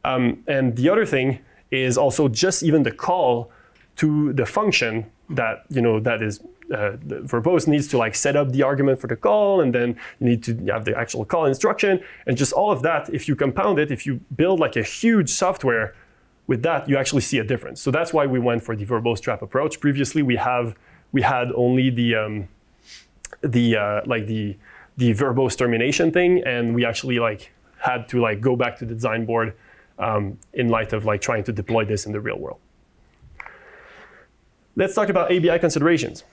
And the other thing is also just even the call to the function that that is verbose needs to like set up the argument for the call, and then you need to have the actual call instruction, and just all of that. If you compound it, if you build like a huge software with that, you actually see a difference. So that's why we went for the verbose trap approach. Previously, we had only the verbose termination thing, and we actually like had to like go back to the design board in light of like trying to deploy this in the real world. Let's talk about ABI considerations.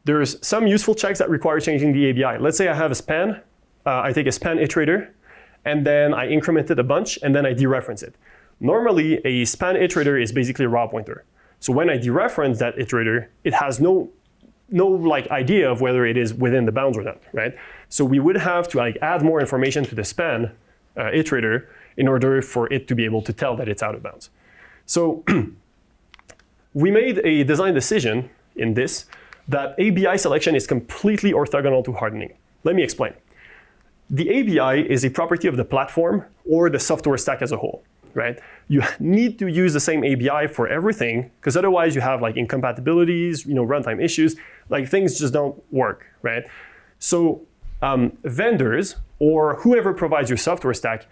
There's some useful checks that require changing the ABI. Let's say I have a span, I take a span iterator, and then I increment it a bunch, and then I dereference it. Normally, a span iterator is basically a raw pointer. So when I dereference that iterator, it has no like idea of whether it is within the bounds or not, right? So we would have to like add more information to the span iterator in order for it to be able to tell that it's out of bounds. So we made a design decision in this that ABI selection is completely orthogonal to hardening. Let me explain. The ABI is a property of the platform or the software stack as a whole, right? You need to use the same ABI for everything, because otherwise you have like incompatibilities, runtime issues, like things just don't work, right? So vendors or whoever provides your software stack,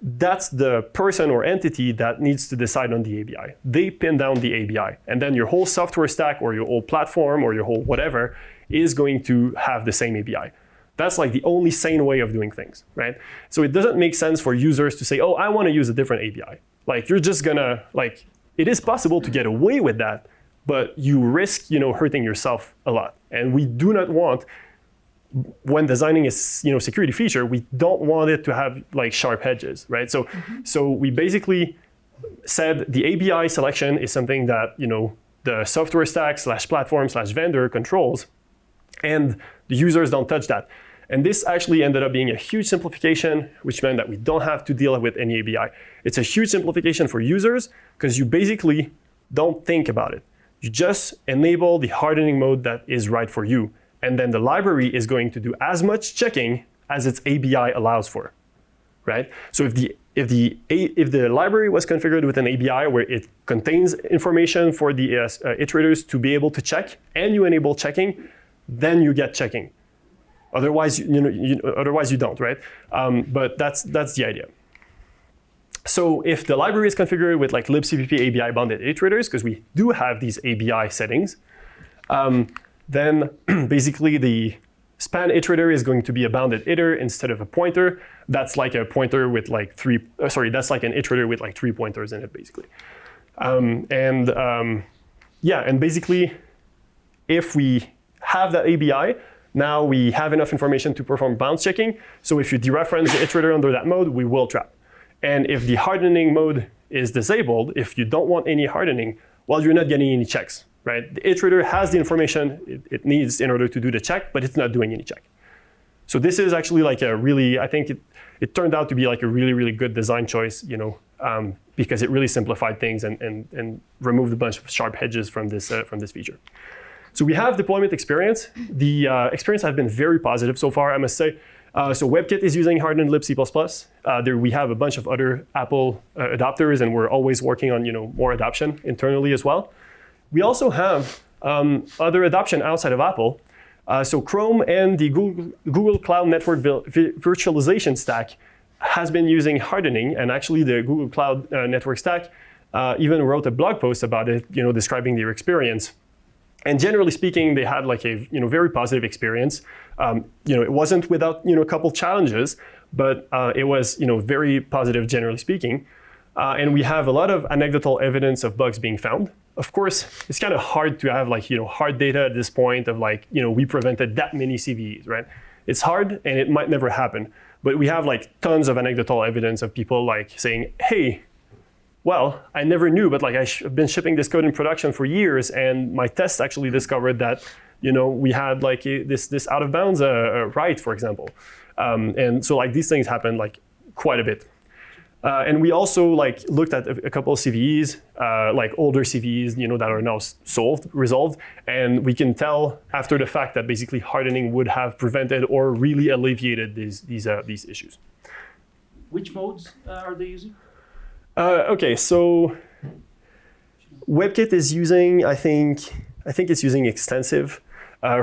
that's the person or entity that needs to decide on the ABI. They pin down the ABI, and then your whole software stack or your whole platform or your whole whatever is going to have the same ABI. That's like the only sane way of doing things, right? So it doesn't make sense for users to say, oh, I want to use a different ABI. Like you're just gonna, like, it is possible to get away with that, but you risk, hurting yourself a lot. And we do not want, when designing a security feature, we don't want it to have like sharp edges, right? So we basically said the ABI selection is something that the software stack / platform / vendor controls, and the users don't touch that. And this actually ended up being a huge simplification, which meant that we don't have to deal with any ABI. It's a huge simplification for users because you basically don't think about it. You just enable the hardening mode that is right for you. And then the library is going to do as much checking as its ABI allows for, right? So if the library was configured with an ABI where it contains information for the iterators to be able to check, and you enable checking, then you get checking. Otherwise, otherwise you don't, right? But that's the idea. So if the library is configured with like libcpp ABI bounded iterators, because we do have these ABI settings, then basically the span iterator is going to be a bounded iter instead of a pointer. That's like a pointer with like that's like an iterator with like 3 pointers in it, basically. And basically, if we have that ABI, now we have enough information to perform bounds checking. So if you dereference the iterator under that mode, we will trap. And if the hardening mode is disabled, if you don't want any hardening, well, you're not getting any checks, right? The iterator has the information it needs in order to do the check, but it's not doing any check. So this is actually like a really, I think it turned out to be like a really, really good design choice, because it really simplified things and removed a bunch of sharp edges from this feature. So we have deployment experience. The experience has been very positive so far, I must say. So WebKit is using hardened libc++. We have a bunch of other Apple adopters, and we're always working on more adoption internally as well. We also have other adoption outside of Apple. So Chrome and the Google Cloud Network Virtualization Stack has been using hardening, and actually the Google Cloud Network Stack even wrote a blog post about it, describing their experience. And generally speaking, they had like a very positive experience. It wasn't without a couple challenges, but it was very positive generally speaking. And we have a lot of anecdotal evidence of bugs being found. Of course, it's kind of hard to have like hard data at this point of like we prevented that many CVEs, right? It's hard and it might never happen. But we have like tons of anecdotal evidence of people like saying, hey, well, I never knew, but like I've been shipping this code in production for years, and my tests actually discovered that we had like this out of bounds write, for example, and so like these things happen like quite a bit. And we also like looked at a couple of CVEs, like older CVEs, that are now resolved, and we can tell after the fact that basically hardening would have prevented or really alleviated these issues.
Which modes are they using?
Okay, so WebKit is using, I think it's using extensive.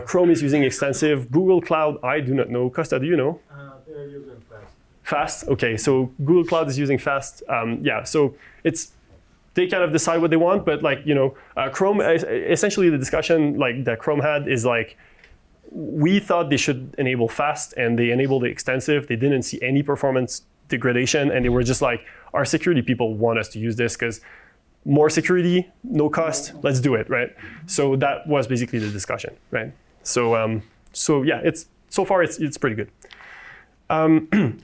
Chrome is using extensive. Google Cloud, I do not know. Costa, do you know?
They're using fast.
Fast, okay, so Google Cloud is using Fast. Yeah, so they kind of decide what they want, but like, Chrome, essentially the discussion like that Chrome had is like, we thought they should enable Fast and they enabled the extensive. They didn't see any performance degradation and they were just like, our security people want us to use this because more security, no cost, let's do it, right? So that was basically the discussion, right? So yeah, so far it's pretty good.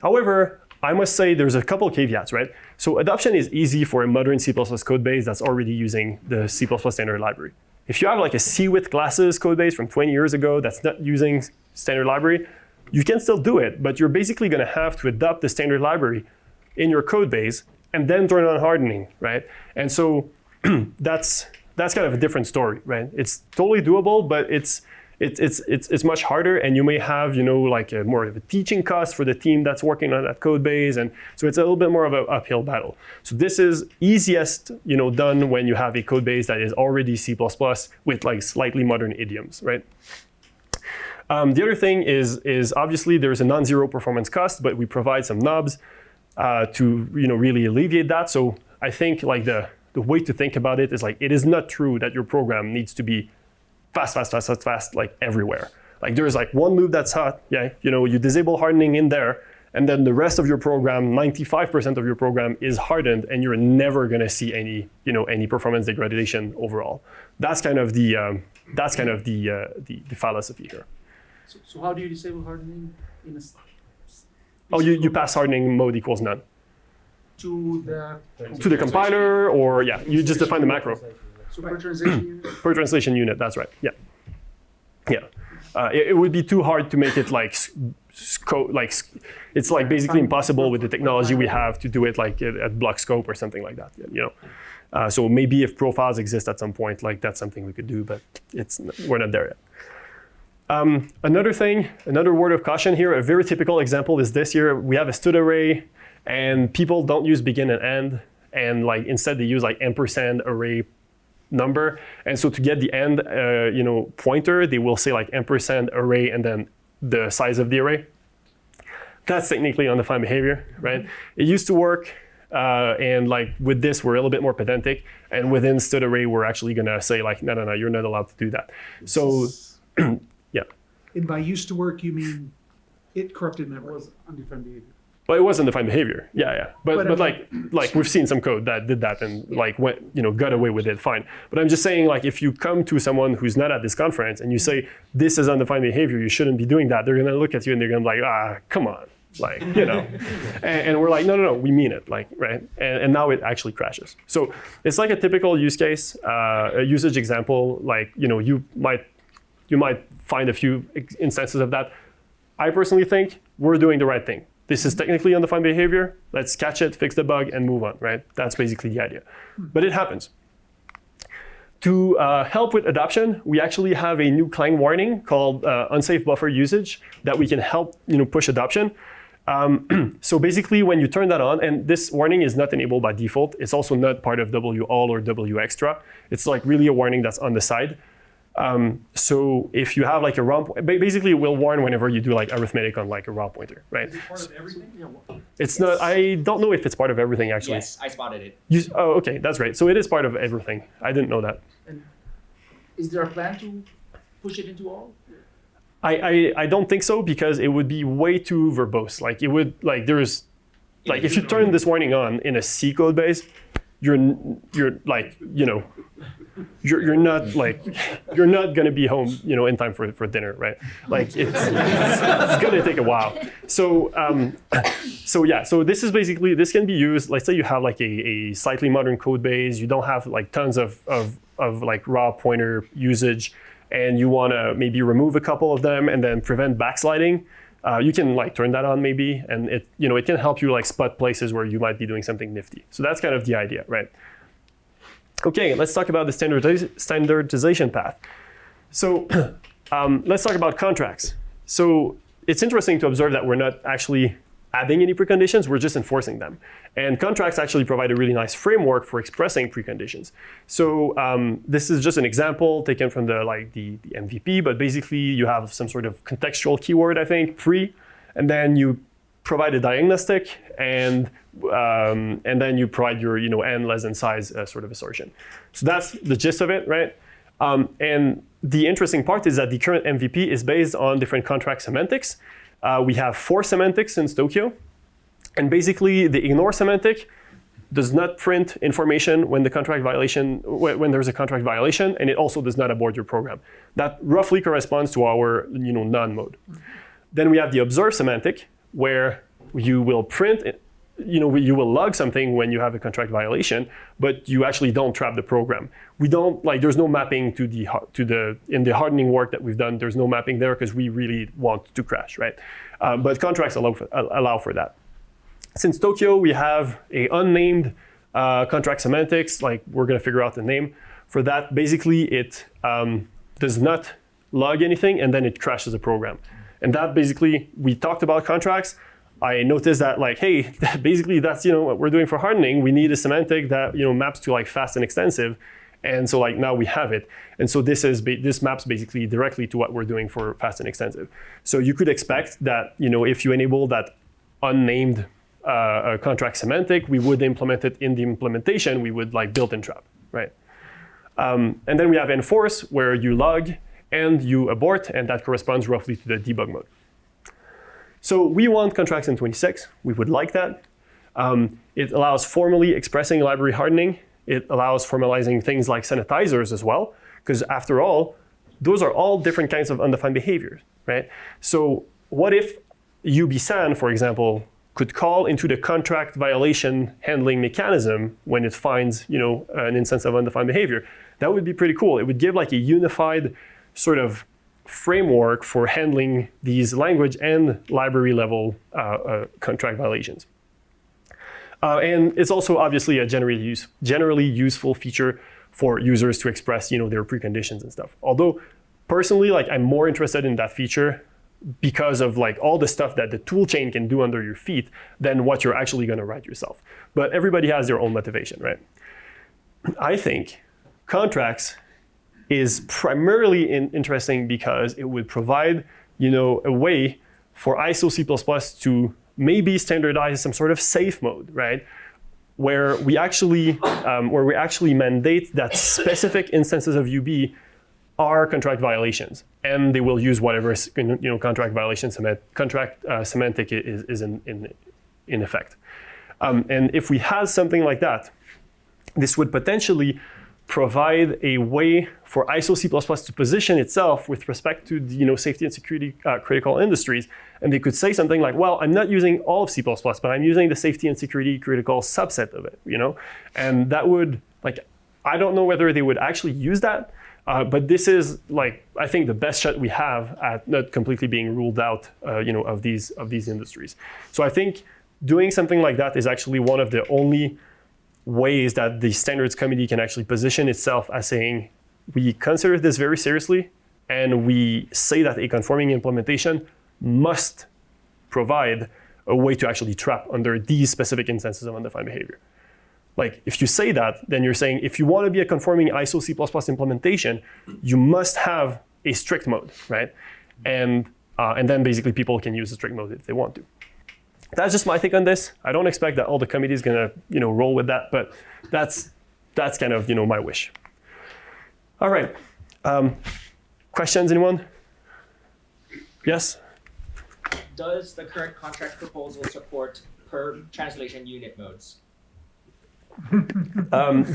However, I must say there's a couple caveats, right? So adoption is easy for a modern C++ code base that's already using the C++ standard library. If you have like a C-with classes code base from 20 years ago that's not using standard library, you can still do it, but you're basically gonna have to adopt the standard library in your code base and then turn on hardening, right? And so that's kind of a different story, right? It's totally doable, but it's much harder, and you may have, like more of a teaching cost for the team that's working on that code base, and so it's a little bit more of an uphill battle. So this is easiest, done when you have a code base that is already C++ with like slightly modern idioms, right? The other thing is obviously there's a non-zero performance cost, but we provide some knobs to really alleviate that. So I think like the way to think about it is like it is not true that your program needs to be fast, like everywhere. Like there's like one loop that's hot, yeah, you disable hardening in there, and then the rest of your program, 95% of your program is hardened, and you're never gonna see any performance degradation overall. That's kind of the philosophy here.
So how do you disable hardening in a
Oh, you pass hardening mode equals none
to
the compiler, or yeah, you just define the macro.
So per translation unit?
Per translation unit, that's right. Yeah, yeah. It would be too hard to make it like it's like basically impossible with the technology we have to do it like at block scope or something like that. So maybe if profiles exist at some point, like that's something we could do, but we're not there yet. Another word of caution here, a very typical example is this here. We have a std array, and people don't use begin and end, and like instead they use like ampersand array number. And so to get the end, pointer, they will say like ampersand array and then the size of the array. That's technically undefined behavior, right? It used to work, and like with this, we're a little bit more pedantic. And within std array, we're actually gonna say like, no, you're not allowed to do that. So, yeah.
And by used to work, you mean it corrupted memory.
Was undefined behavior.
Well, it was undefined behavior, yeah. But like we've seen some code that did that and like went, got away with it, fine. But I'm just saying, like, if you come to someone who's not at this conference and you say this is undefined behavior, you shouldn't be doing that, they're gonna look at you and they're gonna be like, come on, like, and we're like, no, we mean it, like, right? And now it actually crashes. So it's like a typical use case, a usage example, like, you might find a few instances of that. I personally think we're doing the right thing. This is technically undefined behavior. Let's catch it, fix the bug, and move on, right? That's basically the idea. But it happens. To help with adoption, we actually have a new Clang warning called unsafe buffer usage that we can help push adoption. So basically, when you turn that on, and this warning is not enabled by default, it's also not part of WAll or WExtra. It's like really a warning that's on the side. So if you have like a ROM, basically it will warn whenever you do like arithmetic on like a raw pointer, right?
Is it part of everything? Yeah.
It's not, I don't know if it's part of everything actually.
Yes, I spotted it.
Oh, okay, that's great. So it is part of everything. I didn't know that.
And is there a plan to push it into all?
I don't think so, because it would be way too verbose. Like it would, like there's, like if you turn this warning on in a C code base, you're like, you're not gonna be home, in time for dinner, right? Like it's gonna take a while. So yeah, so this is basically, this can be used, let's say you have like a slightly modern code base, you don't have like tons of like raw pointer usage, and you wanna maybe remove a couple of them and then prevent backsliding. You can like turn that on maybe, and it can help you like spot places where you might be doing something nifty. So that's kind of the idea, right? Okay, let's talk about the standardization path. So let's talk about contracts. So it's interesting to observe that we're not actually adding any preconditions, we're just enforcing them. And contracts actually provide a really nice framework for expressing preconditions. So this is just an example taken from the MVP, but basically you have some sort of contextual keyword, I think, pre, and then you provide a diagnostic, and then you provide your n less than size sort of assertion. So that's the gist of it, right? And the interesting part is that the current MVP is based on different contract semantics. We have 4 semantics since Tokyo, and basically the ignore semantic does not print information when there's a contract violation, and it also does not abort your program. That roughly corresponds to our none mode. Then we have the observe semantic, where you will print, you will log something when you have a contract violation, but you actually don't trap the program. We don't there's no mapping in the hardening work that we've done. There's no mapping there because we really want to crash, right? But contracts allow for that. Since Tokyo, we have a unnamed contract semantics. We're going to figure out the name for that. Basically, it does not log anything, and then it crashes the program. And that basically, we talked about contracts. I noticed that hey, basically that's what we're doing for hardening. We need a semantic that maps to fast and extensive, and so now we have it. And so this maps basically directly to what we're doing for fast and extensive. So you could expect that if you enable that unnamed contract semantic, we would implement it in the implementation. We would built-in trap, right? And then we have enforce, where you log and you abort, and that corresponds roughly to the debug mode. So we want contracts in 26. We would like that. It allows formally expressing library hardening. It allows formalizing things like sanitizers as well, because after all, those are all different kinds of undefined behaviors, right? So what if UBSAN, for example, could call into the contract violation handling mechanism when it finds an instance of undefined behavior? That would be pretty cool. It would give a unified sort of framework for handling these language and library level contract violations. And it's also obviously a generally useful feature for users to express their preconditions and stuff. Although personally, I'm more interested in that feature because of all the stuff that the toolchain can do under your feet than what you're actually going to write yourself. But everybody has their own motivation, right? I think contracts is primarily interesting because it would provide, a way for ISO C++ to maybe standardize some sort of safe mode, right? Where we actually mandate that specific instances of UB are contract violations, and they will use whatever contract violation semantic is in effect. And if we had something like that, this would potentially provide a way for ISO C++ to position itself with respect to safety and security critical industries. And they could say something like, well, I'm not using all of C++, but I'm using the safety and security critical subset of it, And that would, I don't know whether they would actually use that, but this is, I think the best shot we have at not completely being ruled out, of these industries. So I think doing something like that is actually one of the only ways that the standards committee can actually position itself as saying, we consider this very seriously, and we say that a conforming implementation must provide a way to actually trap under these specific instances of undefined behavior. If you say that, then you're saying if you want to be a conforming ISO C++ implementation, you must have a strict mode, right? And then basically people can use the strict mode if they want to. That's just my take on this. I don't expect that all the committee is gonna, roll with that, but that's kind of, my wish. All right. Questions, anyone? Yes?
Does the current contract proposal support per translation unit modes?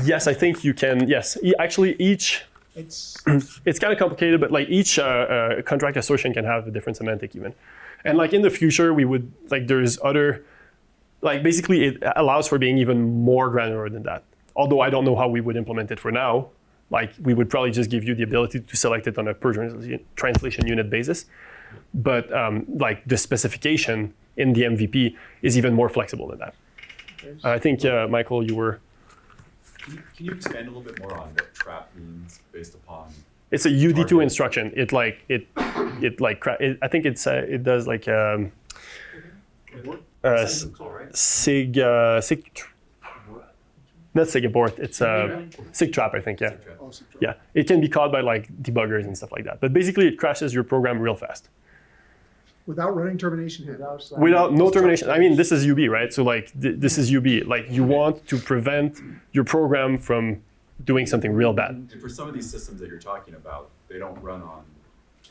Yes, I think you can. Yes, actually, each. It's kind of complicated, but each contract assertion can have a different semantic even. And in the future, we would, there's other, basically it allows for being even more granular than that. Although I don't know how we would implement it for now. We would probably just give you the ability to select it on a per translation unit basis. But the specification in the MVP is even more flexible than that. I think, Michael, you were.
Can you expand a little bit more on what trap means based upon?
It's a UD2 instruction. I think it does Sig, not SIG-abort, it's SIG-trap, I think, yeah. Yeah, it can be caught by like debuggers and stuff like that. But basically it crashes your program real fast.
Without running termination handlers.
Without no termination. I mean, this is UB, right? So like this is UB. Like you want to prevent your program from doing something real bad.
And for some of these systems that you're talking about, they don't run on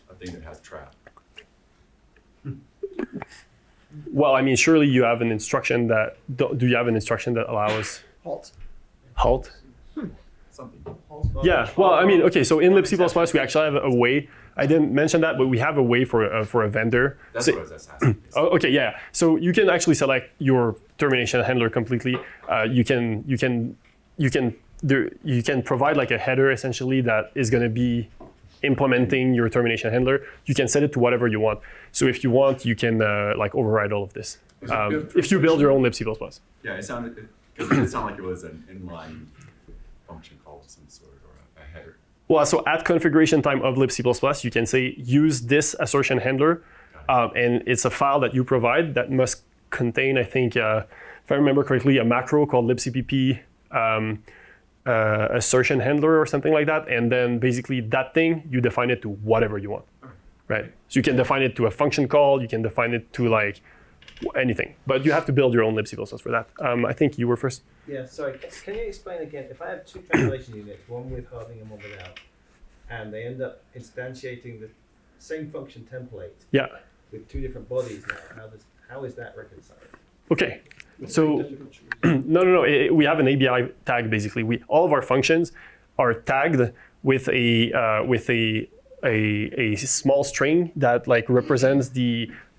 a thing that has trap.
Well, I mean, surely you have an instruction that, do you have an instruction that allows halt?
Something.
Yeah, well, I mean, okay, so in libc++, we actually have a way, I didn't mention that, but we have a way for a vendor.
That's
So-
what I was asking.
Oh, okay, yeah. So you can actually select your termination handler completely. You can provide like a header essentially that is going to be implementing your termination handler. You can set it to whatever you want. So if you want, you can like override all of this. If you build your own libc++.
Yeah, it sounded like it was an inline function call of some sort or a header.
Well, so at configuration time of libc++, you can say use this assertion handler, and it's a file that you provide that must contain, I think, if I remember correctly, a macro called libcpp assertion handler or something like that, and then basically that thing you define it to whatever you want, right? So you can define it to a function call, you can define it to like anything, but you have to build your own libc++ for that. I think you were first.
Yeah, sorry, can you explain again, if I have two translation units, one with hardening and one without, and they end up instantiating the same function template
Yeah.
with two different bodies now, how is that reconciled?
Okay. So no. We have an ABI tag basically. All of our functions are tagged with a small string that like represents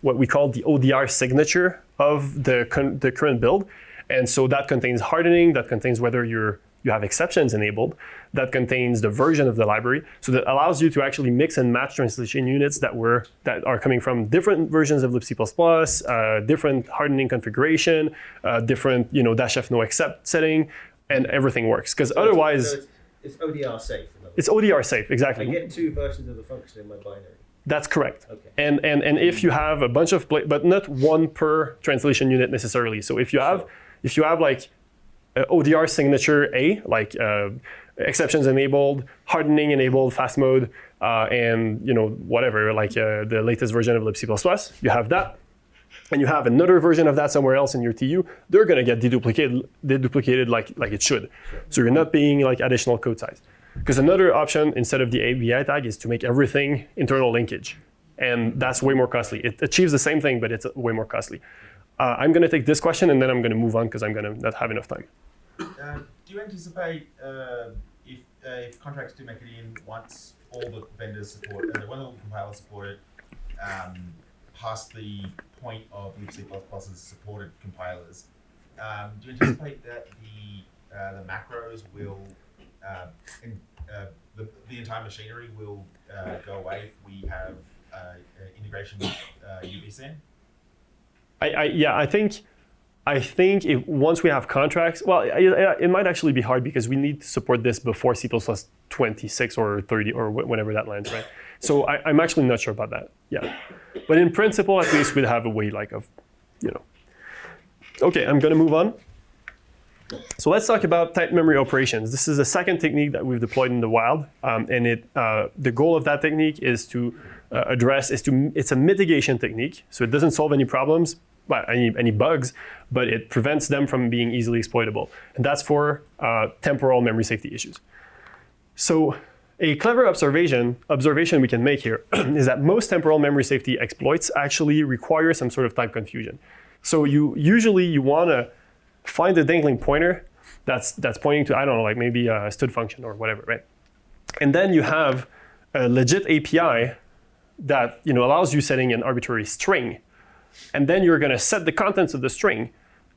what we call the ODR signature of the current build, and so that contains hardening, that contains whether you have exceptions enabled, that contains the version of the library, so that allows you to actually mix and match translation units that are coming from different versions of libc++, different hardening configuration, different -f no except setting, and everything works. Because otherwise,
So it's ODR safe. in other words.
it's ODR safe,
I
exactly.
get two versions of the function in my binary.
That's correct.
Okay.
And if you have a bunch of but not one per translation unit necessarily. So if you have like ODR signature A, like exceptions enabled, hardening enabled, fast mode, and whatever, like the latest version of libc++, you have that, and you have another version of that somewhere else in your TU, they're gonna get deduplicated like it should. So you're not paying like additional code size. Because another option instead of the ABI tag is to make everything internal linkage, and that's way more costly. It achieves the same thing, but it's way more costly. I'm gonna take this question and then I'm gonna move on because I'm gonna not have enough time.
Do you anticipate if contracts do make it in once all the vendors support and when all the compilers support it, past the point of libc++'s supported compilers, do you anticipate that the macros will the entire machinery will go away if we have integration with UBCN?
I think once we have contracts, well, it might actually be hard because we need to support this before C++ 26 or 30 or whenever that lands, right? So I'm actually not sure about that. Yeah, but in principle, at least we'd have a way Okay, I'm gonna move on. So let's talk about tight memory operations. This is a second technique that we've deployed in the wild, and the goal of that technique is to it's a mitigation technique, so it doesn't solve any problems, any bugs, but it prevents them from being easily exploitable, and that's for temporal memory safety issues. So a clever observation we can make here is that most temporal memory safety exploits actually require some sort of type confusion. So you want to find the dangling pointer that's pointing to, I don't know, like maybe a stud function or whatever, right? And then you have a legit API that allows you setting an arbitrary string, and then you're going to set the contents of the string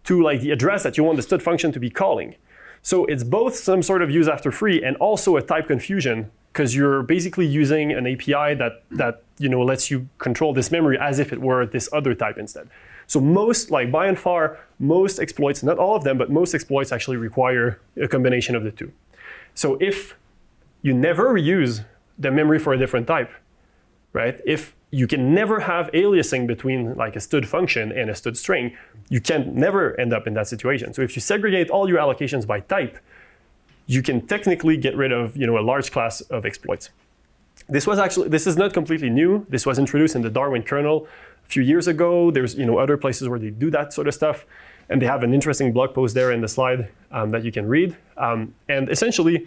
to like the address that you want the stud function to be calling. So it's both some sort of use after free and also a type confusion, because you're basically using an API that lets you control this memory as if it were this other type instead. So by and far, most exploits, not all of them, but most exploits actually require a combination of the two. So if you never reuse the memory for a different type, right? If you can never have aliasing between like a stud function and a stud string, you can never end up in that situation. So if you segregate all your allocations by type, you can technically get rid of a large class of exploits. This is not completely new. This was introduced in the Darwin kernel a few years ago. There's other places where they do that sort of stuff. And they have an interesting blog post there in the slide that you can read. And essentially,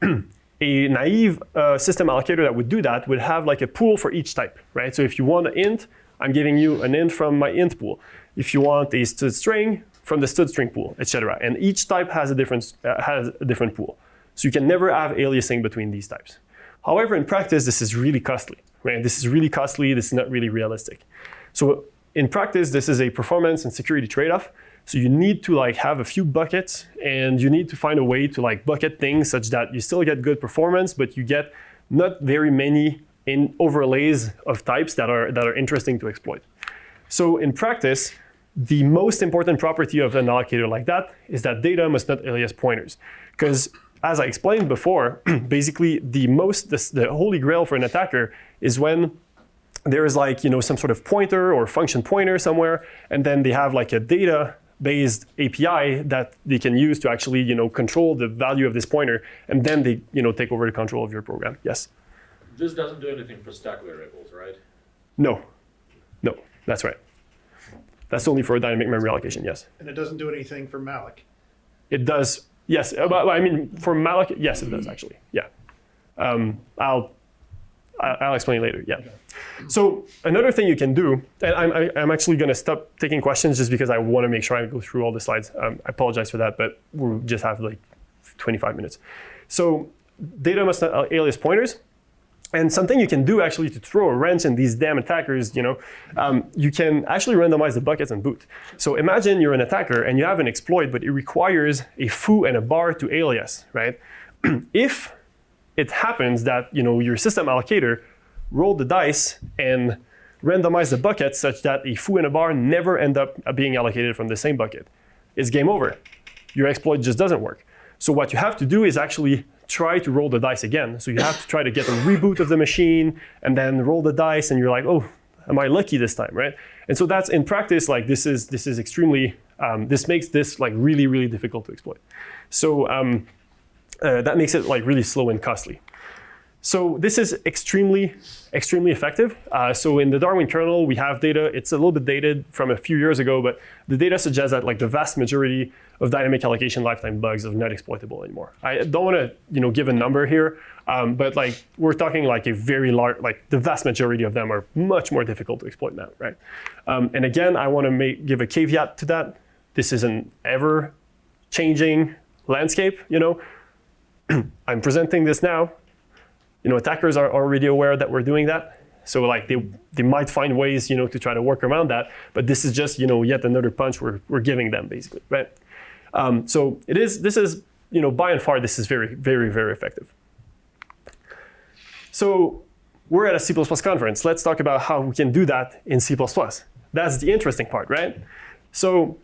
a naive system allocator that would do that would have like a pool for each type, right? So if you want an int, I'm giving you an int from my int pool. If you want a stud string, from the stud string pool, etc. And each type has a different pool. So you can never have aliasing between these types. However, in practice, this is really costly, right? This is really costly. This is not really realistic. So in practice, this is a performance and security trade-off. So you need to like have a few buckets, and you need to find a way to like bucket things such that you still get good performance, but you get not very many overlays of types that are interesting to exploit. So in practice, the most important property of an allocator like that is that data must not alias pointers. Because as I explained before, basically the holy grail for an attacker is when there is like some sort of pointer or function pointer somewhere, and then they have like a data-based API that they can use to actually control the value of this pointer, and then they take over the control of your program. Yes?
This doesn't do anything for stack variables, right?
No, that's right. That's only for dynamic memory allocation, yes.
And it doesn't do anything for malloc.
It does, yes. But I mean, for malloc, yes, it does actually. Yeah. I'll explain later. Yeah. So another thing you can do, and I'm actually going to stop taking questions just because I want to make sure I go through all the slides. I apologize for that, but we'll just have like 25 minutes. So data must not alias pointers. And something you can do actually to throw a wrench in these damn attackers, you can actually randomize the buckets and boot. So imagine you're an attacker and you have an exploit, but it requires a foo and a bar to alias, right? If it happens that your system allocator rolled the dice and randomized the buckets such that a foo and a bar never end up being allocated from the same bucket, it's game over. Your exploit just doesn't work. So what you have to do is actually try to roll the dice again. So you have to try to get a reboot of the machine and then roll the dice, and you're like, oh, am I lucky this time, right? And so that's in practice, like this is extremely, this makes this like really, really difficult to exploit. So that makes it like really slow and costly. So this is extremely, extremely effective. So in the Darwin kernel, we have data. It's a little bit dated from a few years ago, but the data suggests that like the vast majority of dynamic allocation lifetime bugs are not exploitable anymore. I don't want to give a number here, but like we're talking like a very large, like the vast majority of them are much more difficult to exploit now, right? And again, I want to give a caveat to that. This is an ever-changing landscape. I'm presenting this now. Attackers are already aware that we're doing that. So like they might find ways, to try to work around that. But this is just, yet another punch we're giving them basically, right? So this is, by and far, this is very, very, very effective. So we're at a C++ conference. Let's talk about how we can do that in C++. That's the interesting part, right? So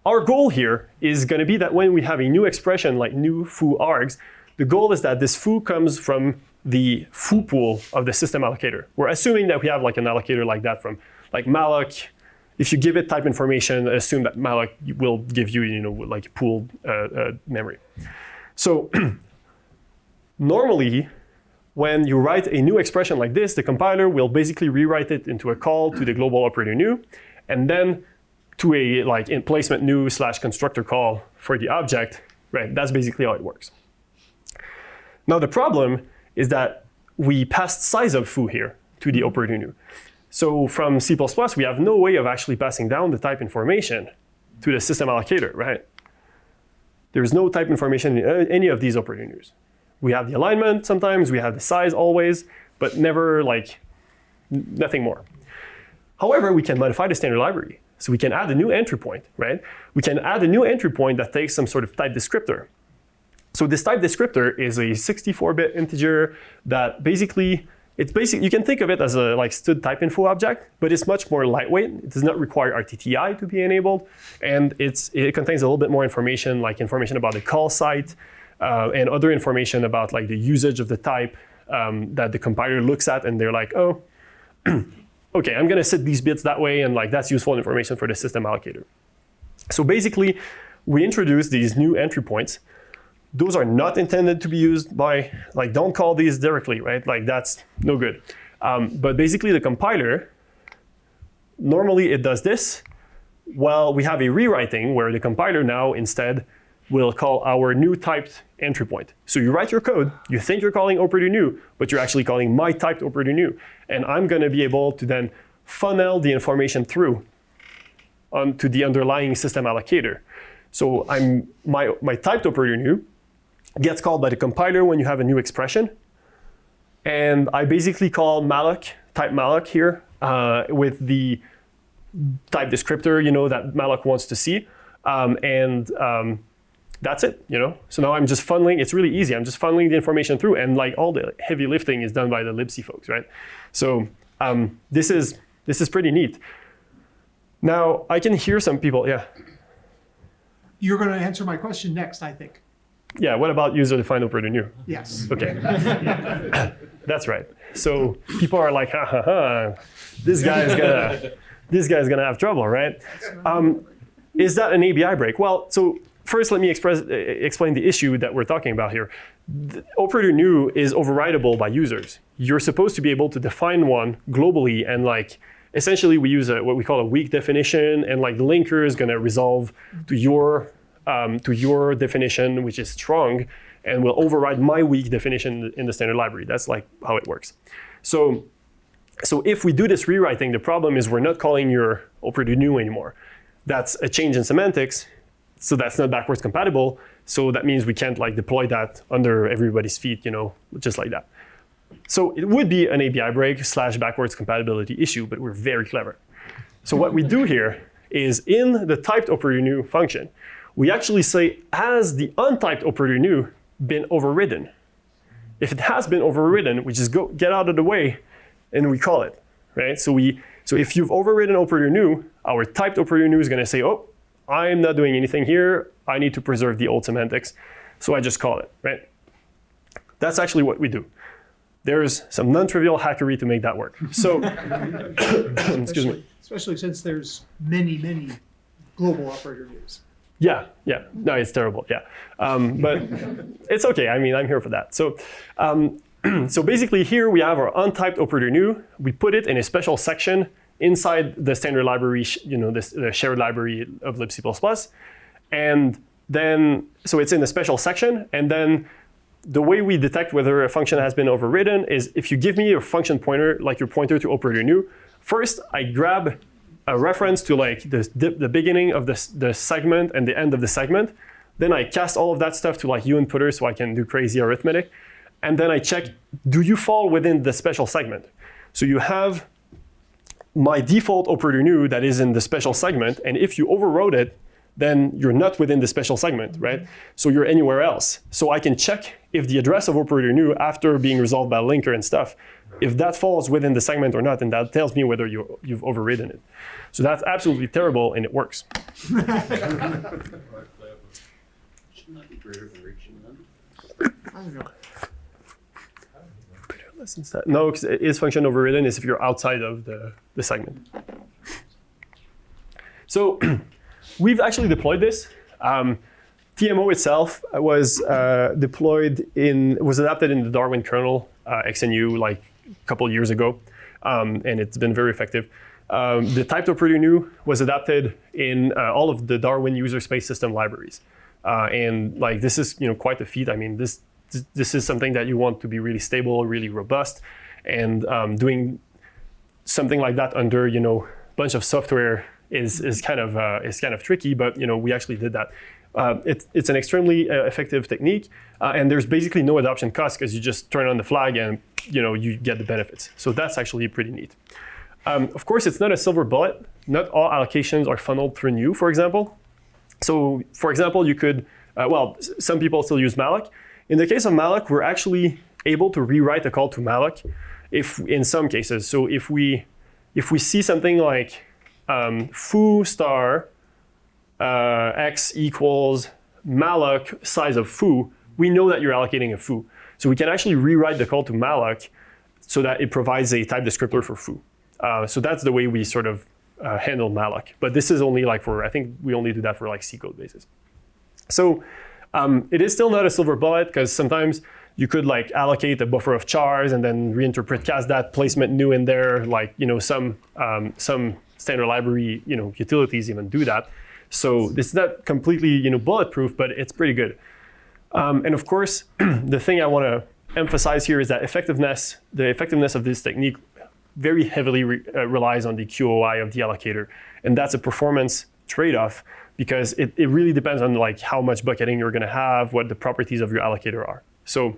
our goal here is going to be that when we have a new expression like new foo args, the goal is that this foo comes from the foo pool of the system allocator. We're assuming that we have like an allocator like that from like malloc. If you give it type information, assume that malloc will give you, like pooled memory. So normally, when you write a new expression like this, the compiler will basically rewrite it into a call to the global operator new, and then to a like in placement new / constructor call for the object, right? That's basically how it works. Now the problem is that we passed size of foo here to the operator new. So from C++, we have no way of actually passing down the type information to the system allocator, right? There's no type information in any of these operator news. We have the alignment sometimes, we have the size always, but never like, nothing more. However, we can modify the standard library. So we can add a new entry point, right? We can add a new entry point that takes some sort of type descriptor. So this type descriptor is a 64-bit integer that basically, you can think of it as a like stud type info object, but it's much more lightweight. It does not require RTTI to be enabled. And it contains a little bit more information, like information about the call site and other information about like the usage of the type that the compiler looks at. And they're like, oh, okay, I'm gonna set these bits that way, and like that's useful information for the system allocator. So basically, we introduce these new entry points. Those are not intended to be used by, like, don't call these directly, right? Like, that's no good. But basically, the compiler, normally it does this. Well, we have a rewriting where the compiler now instead will call our new typed entry point. So you write your code, you think you're calling operator new, but you're actually calling my typed operator new. And I'm going to be able to then funnel the information through onto the underlying system allocator. So my typed operator new gets called by the compiler when you have a new expression. And I basically call malloc, type malloc here, with the type descriptor, that malloc wants to see. That's it, So now I'm just funneling, it's really easy. I'm just funneling the information through, and like all the heavy lifting is done by the libc folks, right? So this is pretty neat. Now I can hear some people, yeah.
You're going to answer my question next, I think.
Yeah, what about user-defined operator new?
Yes.
Okay. That's right. So people are like, ha ha ha, this guy's gonna have trouble, right? Is that an ABI break? Well, so first let me explain the issue that we're talking about here. The operator new is overridable by users. You're supposed to be able to define one globally, and like essentially we use what we call a weak definition, and like the linker is gonna resolve to your definition, which is strong, and will override my weak definition in the standard library. That's like how it works. So if we do this rewriting, the problem is we're not calling your operator new anymore. That's a change in semantics, so that's not backwards compatible. So that means we can't like deploy that under everybody's feet, just like that. So it would be an ABI break / backwards compatibility issue, but we're very clever. So what we do here is in the typed operator new function, we actually say, has the untyped operator new been overridden? If it has been overridden, we just get out of the way and we call it, right? So if you've overridden operator new, our typed operator new is gonna say, oh, I'm not doing anything here. I need to preserve the old semantics. So I just call it, right? That's actually what we do. There's some non-trivial hackery to make that work. So, excuse me.
Especially since there's many global operator news.
Yeah. No, it's terrible. Yeah, but it's okay. I mean, I'm here for that. So, so basically, here we have our untyped operator new. We put it in a special section inside the standard library, the shared library of libc++, and then so it's in a special section. And then the way we detect whether a function has been overridden is if you give me your function pointer, like your pointer to operator new. First, I grab a reference to like the beginning of the segment and the end of the segment. Then I cast all of that stuff to like uinputter so I can do crazy arithmetic. And then I check, do you fall within the special segment? So you have my default operator new that is in the special segment. And if you overrode it, then you're not within the special segment, right? So you're anywhere else. So I can check if the address of operator new after being resolved by linker and stuff, if that falls within the segment or not, and that tells me whether you've overridden it. So that's absolutely terrible, and it works.
Shouldn't that be greater than reaching them?
I don't know.
No, because is function overridden is if you're outside of the segment. So we've actually deployed this. TMO itself was adapted in the Darwin kernel, XNU, like a couple years ago, and it's been very effective. The typed operator new was adapted in all of the Darwin user space system libraries, and like this is quite a feat. I mean, this is something that you want to be really stable, really robust, and doing something like that under a bunch of software is kind of tricky. But we actually did that. It's an extremely effective technique, and there's basically no adoption cost because you just turn on the flag and you get the benefits. So that's actually pretty neat. Of course, it's not a silver bullet. Not all allocations are funneled through new, for example. So, for example, you could, some people still use malloc. In the case of malloc, we're actually able to rewrite a call to malloc in some cases. So if we see something like foo star x equals malloc size of foo, we know that you're allocating a foo. So we can actually rewrite the call to malloc so that it provides a type descriptor for foo. So that's the way we sort of handle malloc. But this is only like for, I think we only do that for like C code bases. So it is still not a silver bullet, because sometimes you could like allocate a buffer of chars and then reinterpret cast that placement new in there, like, you know, some standard library, you know, utilities even do that. So this is not completely, you know, bulletproof, but it's pretty good. And of course, the thing I want to emphasize here is that the effectiveness of this technique very heavily relies on the QOI of the allocator. And that's a performance trade-off, because it really depends on like how much bucketing you're going to have, what the properties of your allocator are. So,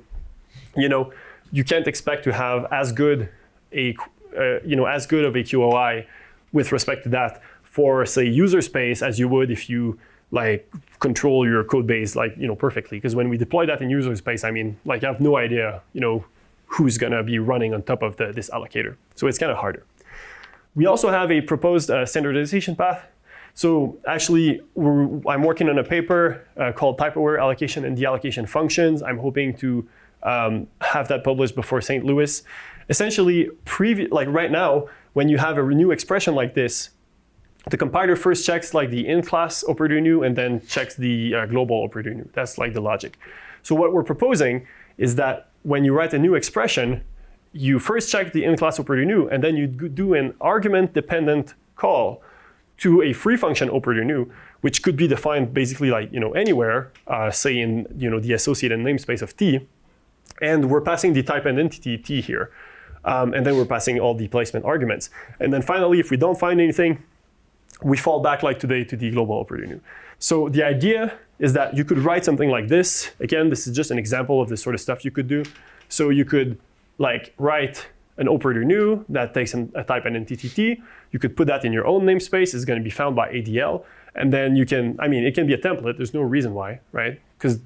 you know, you can't expect to have as good a as good of a QOI with respect to that for, say, user space as you would if you like control your code base like, you know, perfectly. Because when we deploy that in user space, I mean, like, I have no idea, you know, who's gonna be running on top of this allocator. So it's kind of harder. We also have a proposed standardization path. So actually, I'm working on a paper called type-aware allocation and deallocation functions. I'm hoping to have that published before St. Louis. Essentially, like right now, when you have a new expression like this, the compiler first checks like the in-class operator new and then checks the global operator new. That's like the logic. So what we're proposing is that when you write a new expression, you first check the in-class operator new, and then you do an argument-dependent call to a free function operator new, which could be defined basically like, you know, anywhere, say in, you know, the associated namespace of T, and we're passing the type and entity T here, and then we're passing all the placement arguments. And then finally, if we don't find anything, we fall back like today to the global operator new. So the idea is that you could write something like this. Again, this is just an example of the sort of stuff you could do. So you could like write an operator new that takes a type and entity T. You could put that in your own namespace. It's going to be found by ADL. And then you can, I mean, it can be a template. There's no reason why, right? Because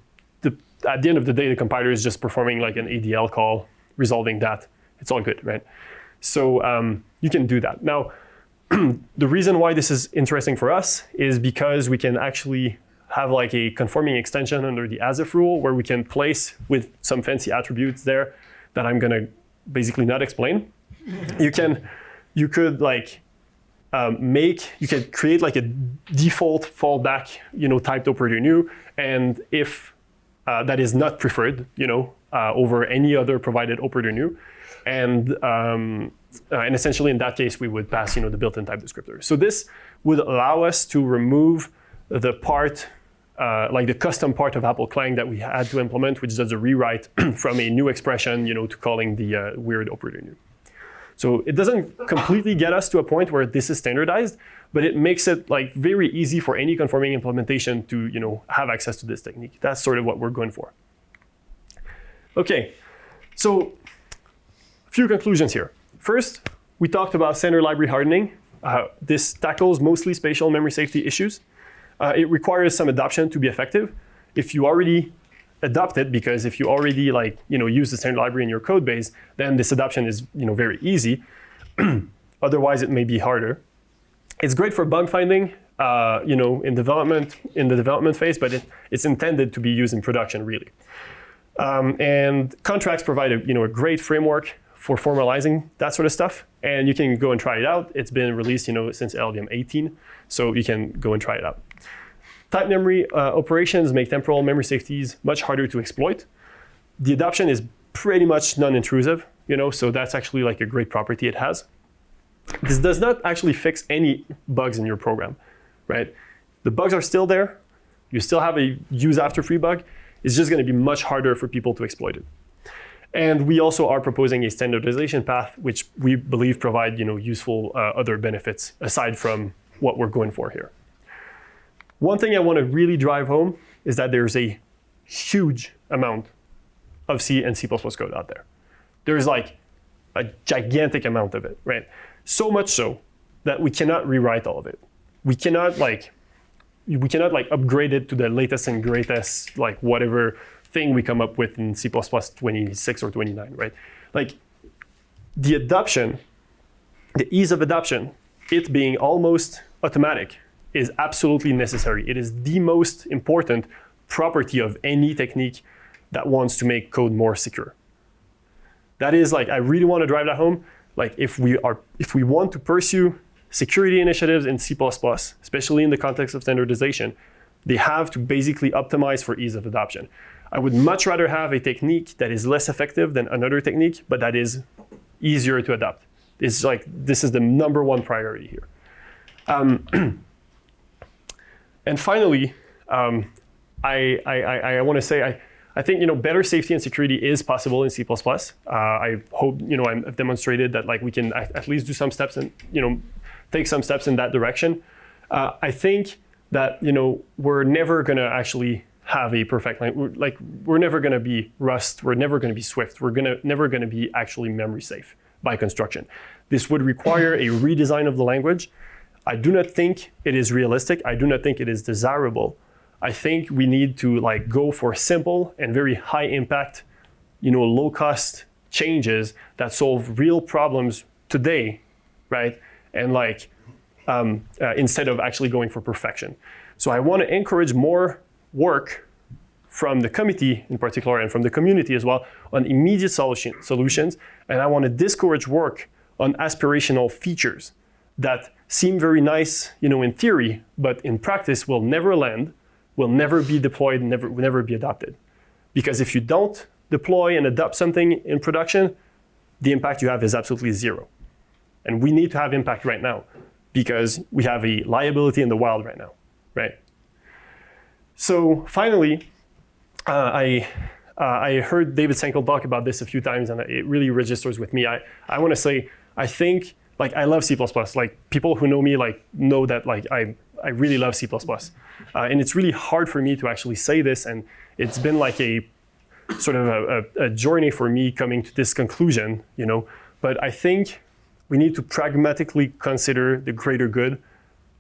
at the end of the day, the compiler is just performing like an ADL call, resolving that. It's all good, right? So you can do that. Now, the reason why this is interesting for us is because we can actually have like a conforming extension under the ASIF rule where we can place with some fancy attributes there that I'm gonna basically not explain. You could like you could create like a default fallback, you know, typed operator new, and if that is not preferred, you know, over any other provided operator new, and essentially in that case we would pass, you know, the built-in type descriptor. So this would allow us to remove the part, like the custom part of AppleClang that we had to implement, which does a rewrite from a new expression, you know, to calling the weird operator new. So it doesn't completely get us to a point where this is standardized, but it makes it like very easy for any conforming implementation to, you know, have access to this technique. That's sort of what we're going for. Okay, so a few conclusions here. First, we talked about standard library hardening. This tackles mostly spatial memory safety issues. It requires some adoption to be effective. If you already adopt it, because if you already like, you know, use the standard library in your code base, then this adoption is, you know, very easy. Otherwise, it may be harder. It's great for bug finding, you know, in the development phase, but it's intended to be used in production, really. And contracts provide a, you know, a great framework for formalizing that sort of stuff, and you can go and try it out. It's been released, you know, since LLVM 18, so you can go and try it out. Type memory operations make temporal memory safeties much harder to exploit. The adoption is pretty much non-intrusive, you know, so that's actually like a great property it has. This does not actually fix any bugs in your program, right? The bugs are still there. You still have a use after free bug. It's just going to be much harder for people to exploit it. And we also are proposing a standardization path, which we believe provide, you know, useful other benefits aside from what we're going for here. One thing I want to really drive home is that there's a huge amount of C and C++ code out there. There's like a gigantic amount of it, right? So much so that we cannot rewrite all of it. We cannot like upgrade it to the latest and greatest, like whatever thing we come up with in C++ 26 or 29, right? Like the adoption, the ease of adoption, it being almost automatic is absolutely necessary. It is the most important property of any technique that wants to make code more secure. That is like, I really want to drive that home. Like if we want to pursue security initiatives in C++, especially in the context of standardization, they have to basically optimize for ease of adoption. I would much rather have a technique that is less effective than another technique, but that is easier to adopt. It's like, this is the number one priority here. And finally, I want to say, I think, you know, better safety and security is possible in C++. I hope, you know, I've demonstrated that like we can at least do some steps and, you know, take some steps in that direction. I think that, you know, we're never going to actually have a perfect language. Like we're never going to be Rust. We're never going to be Swift. We're never going to be actually memory safe by construction. This would require a redesign of the language. I do not think it is realistic. I do not think it is desirable. I think we need to like go for simple and very high impact, you know, low cost changes that solve real problems today, right? And like instead of actually going for perfection. So I want to encourage more work from the committee in particular and from the community as well on immediate solutions. And I want to discourage work on aspirational features that seem very nice, you know, in theory, but in practice will never land, will never be deployed, will never be adopted. Because if you don't deploy and adopt something in production, the impact you have is absolutely zero. And we need to have impact right now because we have a liability in the wild right now, right? So finally, I heard David Sankel talk about this a few times and it really registers with me. I want to say, I think, like I love C++. Like people who know me like know that like I really love C++. And it's really hard for me to actually say this. And it's been like a sort of a journey for me coming to this conclusion, you know. But I think we need to pragmatically consider the greater good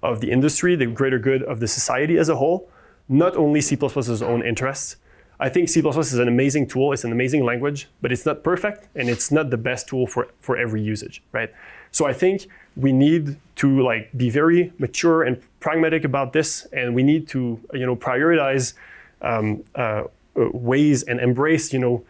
of the industry, the greater good of the society as a whole, not only C++'s own interests. I think C++ is an amazing tool, it's an amazing language, but it's not perfect and it's not the best tool for every usage, right? So I think we need to like be very mature and pragmatic about this, and we need to, you know, prioritize ways and embrace, you know,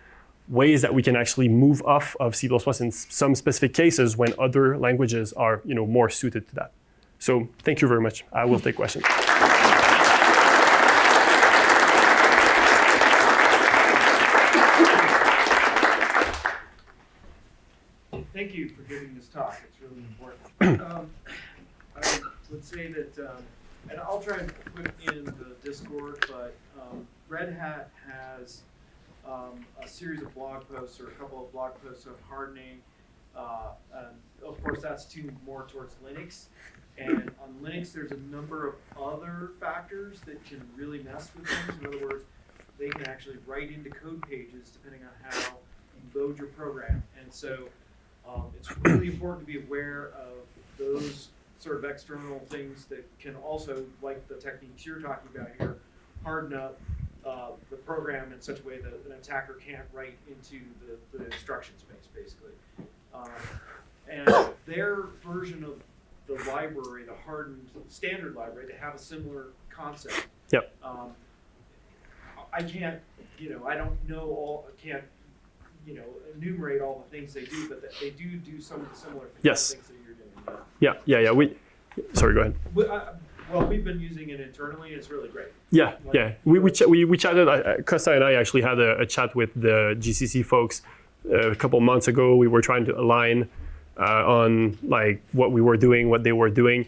ways that we can actually move off of C++ in some specific cases when other languages are, you know, more suited to that. So thank you very much. I will take questions.
Thank you for giving this talk. It's really important. I would say that, and I'll try and put in the Discord, but Red Hat has a series of blog posts or a couple of blog posts on hardening. And of course, that's tuned more towards Linux. And on Linux, there's a number of other factors that can really mess with things. In other words, they can actually write into code pages depending on how you load your program. And so it's really important to be aware of those sort of external things that can also, like the techniques you're talking about here, harden up the program in such a way that an attacker can't write into the instruction space, basically. And their version of the library, the hardened standard library, they have a similar concept.
Yep.
I can't, you know, I don't know all, can't, you know, enumerate all the things they do, but they do some of the similar things,
yes.
Things that you're doing.
Yeah. Sorry, go ahead.
Well, we've been using it internally. It's really great.
Yeah, yeah. We chatted. Costa and I actually had a chat with the GCC folks a couple months ago. We were trying to align on like what we were doing, what they were doing.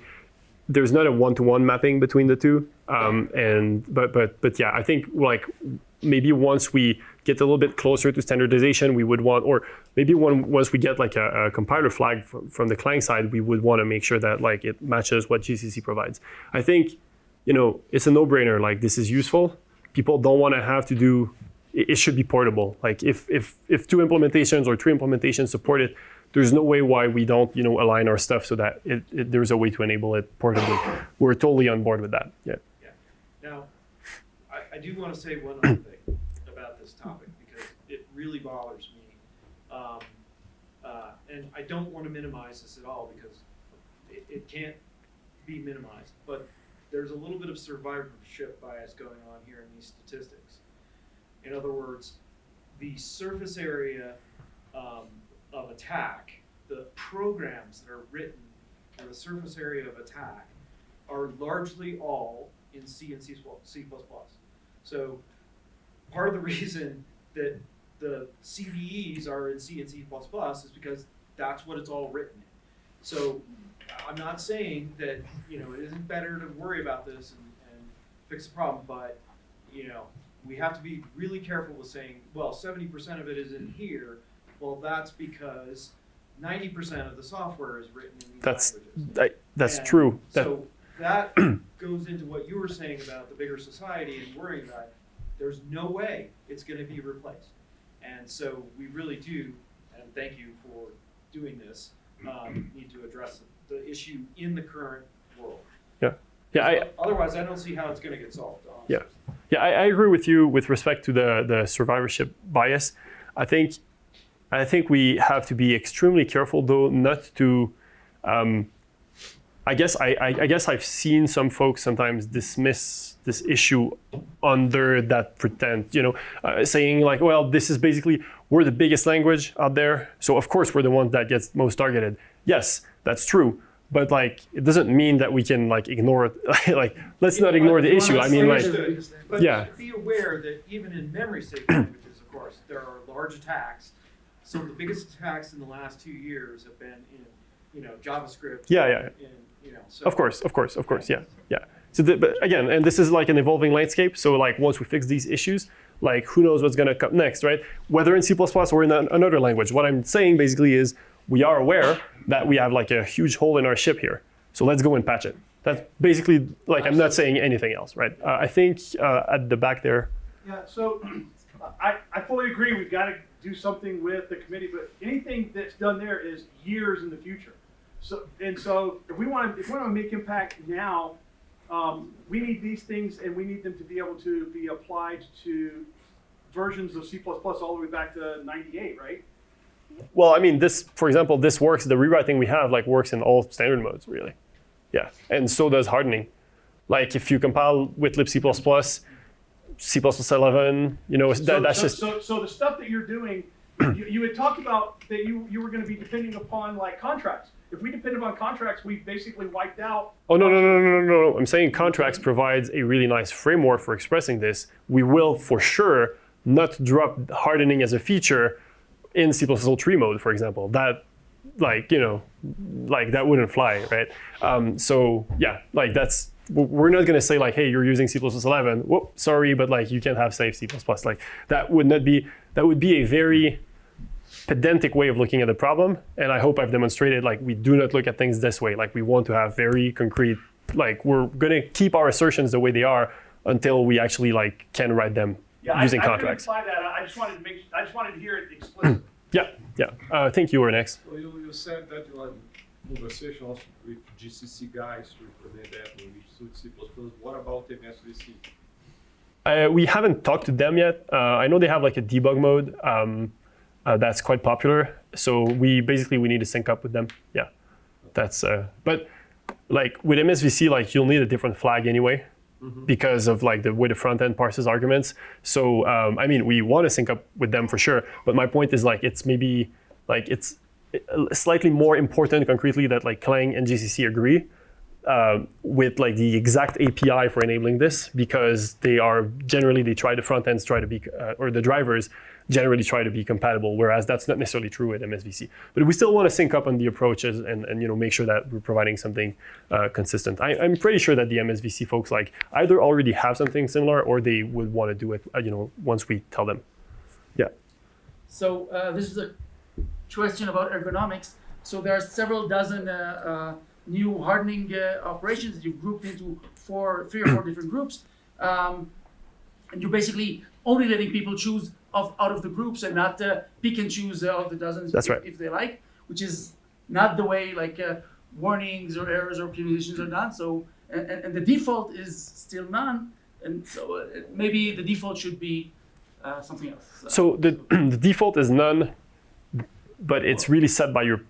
There's not a one-to-one mapping between the two, but yeah, I think like maybe once we get a little bit closer to standardization, we would want, or maybe once we get like a compiler flag from the Clang side, we would want to make sure that like it matches what GCC provides. I think, you know, it's a no-brainer. Like this is useful. People don't want to have to do. It should be portable. Like if 2 implementations or 3 implementations support it, there's no way why we don't, you know, align our stuff so that there's a way to enable it portably. We're totally on board with that. Yeah.
Yeah. Now, I do want to say one other thing about this topic because it really bothers me, and I don't want to minimize this at all because it can't be minimized. But there's a little bit of survivorship bias going on here in these statistics. In other words, the surface area of attack, the programs that are written for the surface area of attack are largely all in C and C++. So part of the reason that the CVEs are in C and C++ is because that's what it's all written in. So I'm not saying that, you know, it isn't better to worry about this and fix the problem, but, you know, we have to be really careful with saying, well, 70% of it is in here. Well, that's because 90% of the software is written in these languages.
That's
And
true.
So that goes into what you were saying about the bigger society and worrying about it. There's no way it's going to be replaced. And so we really do, and thank you for doing this, need to address the issue in the current world.
Yeah,
Otherwise, I don't see how it's going to get solved. Honestly.
Yeah, I agree with you with respect to the survivorship bias. I think we have to be extremely careful, though, not to. I guess I've seen some folks sometimes dismiss this issue under that pretense, you know, saying like, well, this is basically, we're the biggest language out there, so of course we're the one that gets most targeted. Yes, that's true. But like, it doesn't mean that we can like ignore it. Like, let's not ignore the issue. I mean, like,
But
yeah.
be aware that even in memory-safe languages, of course, there are large attacks. So the biggest attacks in the last 2 years have been in, you know, JavaScript.
Yeah.
In, you know, so.
Of course. Yeah. So, but again, and this is like an evolving landscape. So like, once we fix these issues, like, who knows what's gonna come next, right? Whether in C++ or in another language. What I'm saying basically is, we are aware that we have like a huge hole in our ship here. So let's go and patch it. That's basically, like, I'm not saying anything else, right? I think at the back there.
Yeah, so I fully agree. We've got to do something with the committee, but anything that's done there is years in the future. So if we want to make impact now, we need these things, and we need them to be able to be applied to versions of C++ all the way back to '98, right?
Well, I mean, this, for example, this works. The rewriting we have like works in all standard modes, really. Yeah, and so does hardening. Like, if you compile with libc++, C++11, you know, that's just.
So the stuff that you're doing, you had talked about that you were going to be depending upon like contracts. If we depend upon contracts, we basically wiped out.
Oh, no. I'm saying contracts provides a really nice framework for expressing this. We will, for sure, not drop hardening as a feature in C++03 mode, for example. That, like, you know, like, that wouldn't fly, right? So yeah, like, that's, we're not gonna say like, hey, you're using C++11, whoop, sorry, but like, you can't have safe C++. Like, that would be a very pedantic way of looking at the problem. And I hope I've demonstrated, like, we do not look at things this way. Like, we want to have very concrete, like, we're gonna keep our assertions the way they are until we actually like can write them using contracts.
I that. I just wanted to hear it explicitly.
Yeah. I think you were next.
So you said that you had conversation also with GCC guys to implement that in C++. What about MSVC?
We haven't talked to them yet. I know they have like a debug mode that's quite popular. So we need to sync up with them. Yeah, that's. But like with MSVC, like, you'll need a different flag anyway. Mm-hmm. Because of like the way the front end parses arguments. So I mean, we want to sync up with them for sure. But my point is, like, it's maybe like it's slightly more important concretely that like Clang and GCC agree with like the exact API for enabling this, because they try the front ends try to be or the drivers generally try to be compatible, whereas that's not necessarily true with MSVC. But we still want to sync up on the approaches and you know, make sure that we're providing something consistent. I'm pretty sure that the MSVC folks like either already have something similar or they would want to do it you know, once we tell them. Yeah.
So this is a question about ergonomics. So there are several dozen new hardening operations that you've grouped into 3 or 4 different groups. And you're basically only letting people choose out of the groups and not pick and choose of the dozens.
That's right.
If they like, which is not the way like warnings or errors or optimizations are done. So and the default is still none, and so maybe the default should be something else.
So the default is none, but it's really set by your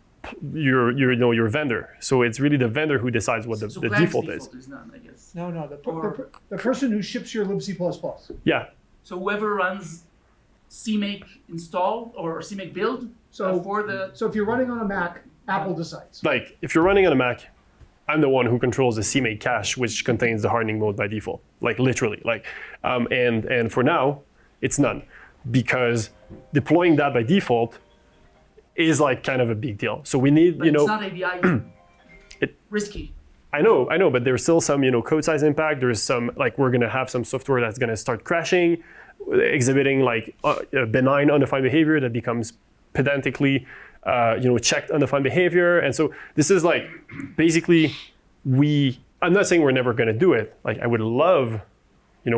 vendor. So it's really the vendor who decides what the default is.
Is none, I guess.
No, the person who ships your libc++.
Yeah.
So whoever runs CMake install or CMake build for the.
So if you're running on a Mac, Apple decides.
Like if you're running on a Mac, I'm the one who controls the CMake cache, which contains the hardening mode by default. Like literally, like, and for now, it's none, because deploying that by default is like kind of a big deal. So we need,
But it's not ABI risky.
I know, but there's still some, code size impact. There's some, like, we're gonna have some software that's gonna start crashing, exhibiting like a benign undefined behavior that becomes pedantically, checked undefined behavior. And so this is like, basically, I'm not saying we're never gonna do it. Like, I would love,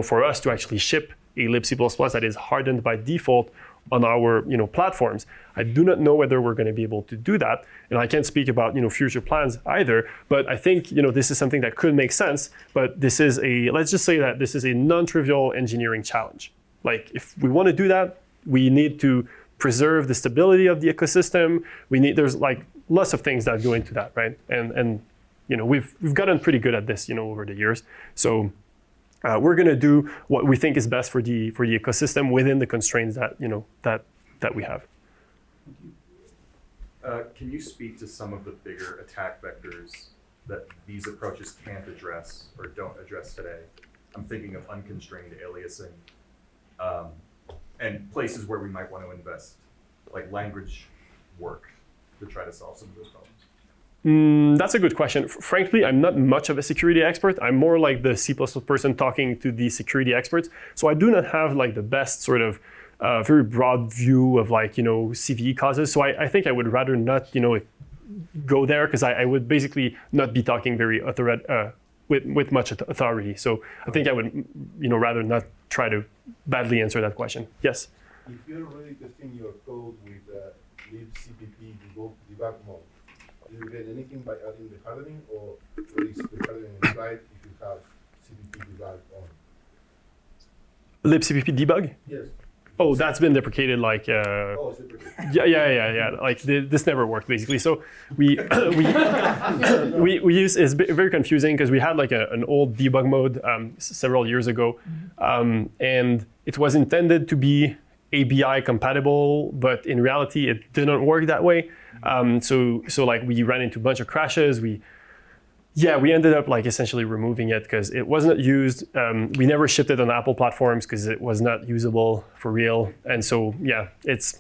for us to actually ship a libc++ that is hardened by default on our platforms. I do not know whether we're going to be able to do that, and I can't speak about future plans either. But I think this is something that could make sense. But this is let's just say that this is a non-trivial engineering challenge. Like if we want to do that, we need to preserve the stability of the ecosystem. There's like lots of things that go into that, right? And we've gotten pretty good at this over the years. So. We're going to do what we think is best for the ecosystem within the constraints that that we have.
Can you speak to some of the bigger attack vectors that these approaches can't address or don't address today? I'm thinking of unconstrained aliasing and places where we might want to invest, like language work, to try to solve some of those problems.
That's a good question. Frankly, I'm not much of a security expert. I'm more like the C++ person talking to the security experts. So I do not have like the best sort of very broad view of like, CVE causes. So I think I would rather not, go there, because I would basically not be talking very with much authority. So I think I would, rather not try to badly answer that question. Yes?
If you're already testing your code with libcpp debug mode, do you get anything by adding the hardening, or is the hardening implied if you have CPP debug on?
libcpp debug?
Yes.
Oh, that's been deprecated. Like,
Oh, it's deprecated.
yeah. Like this never worked basically. So we use, it's very confusing because we had like an old debug mode several years ago, and it was intended to be ABI compatible, but in reality it didn't work that way. So like we ran into a bunch of crashes. We ended up like essentially removing it because it was not used. We never shipped it on Apple platforms because it was not usable for real. And so it's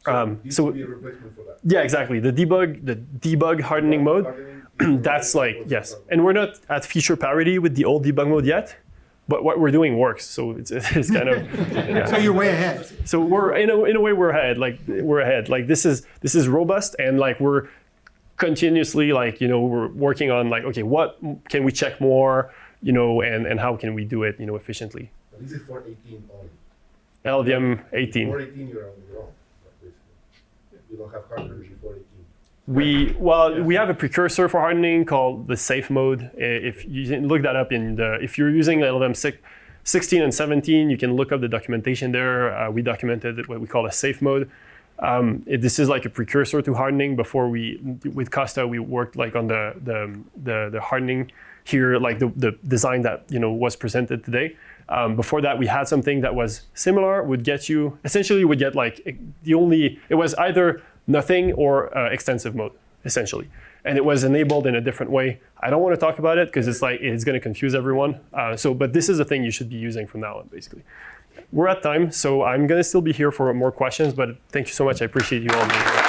This would be a replacement for that.
yeah, exactly. The debug hardening mode. That's like yes, and we're not at feature parity with the old debug mode yet. But what we're doing works, so it's kind of. Yeah.
So you're way ahead.
So we're in a way we're ahead. Like we're ahead. Like this is robust, and like we're continuously like we're working on like okay, what can we check more, and how can we do it efficiently.
But this is for 18 only.
LLVM 18.
For 18 you're on your own, basically. You don't have hardware before 18.
We have a precursor for hardening called the safe mode. If you look that up if you're using LLVM 16 and 17, you can look up the documentation there. We documented what we call a safe mode. This is like a precursor to hardening. Before with Costa, we worked like on the hardening here, like the design that was presented today. Before that, we had something that was similar. Would get like it was either nothing or extensive mode, essentially. And it was enabled in a different way. I don't want to talk about it because it's going to confuse everyone. But this is a thing you should be using from now on, basically. We're at time, so I'm going to still be here for more questions, but thank you so much. I appreciate you all being here.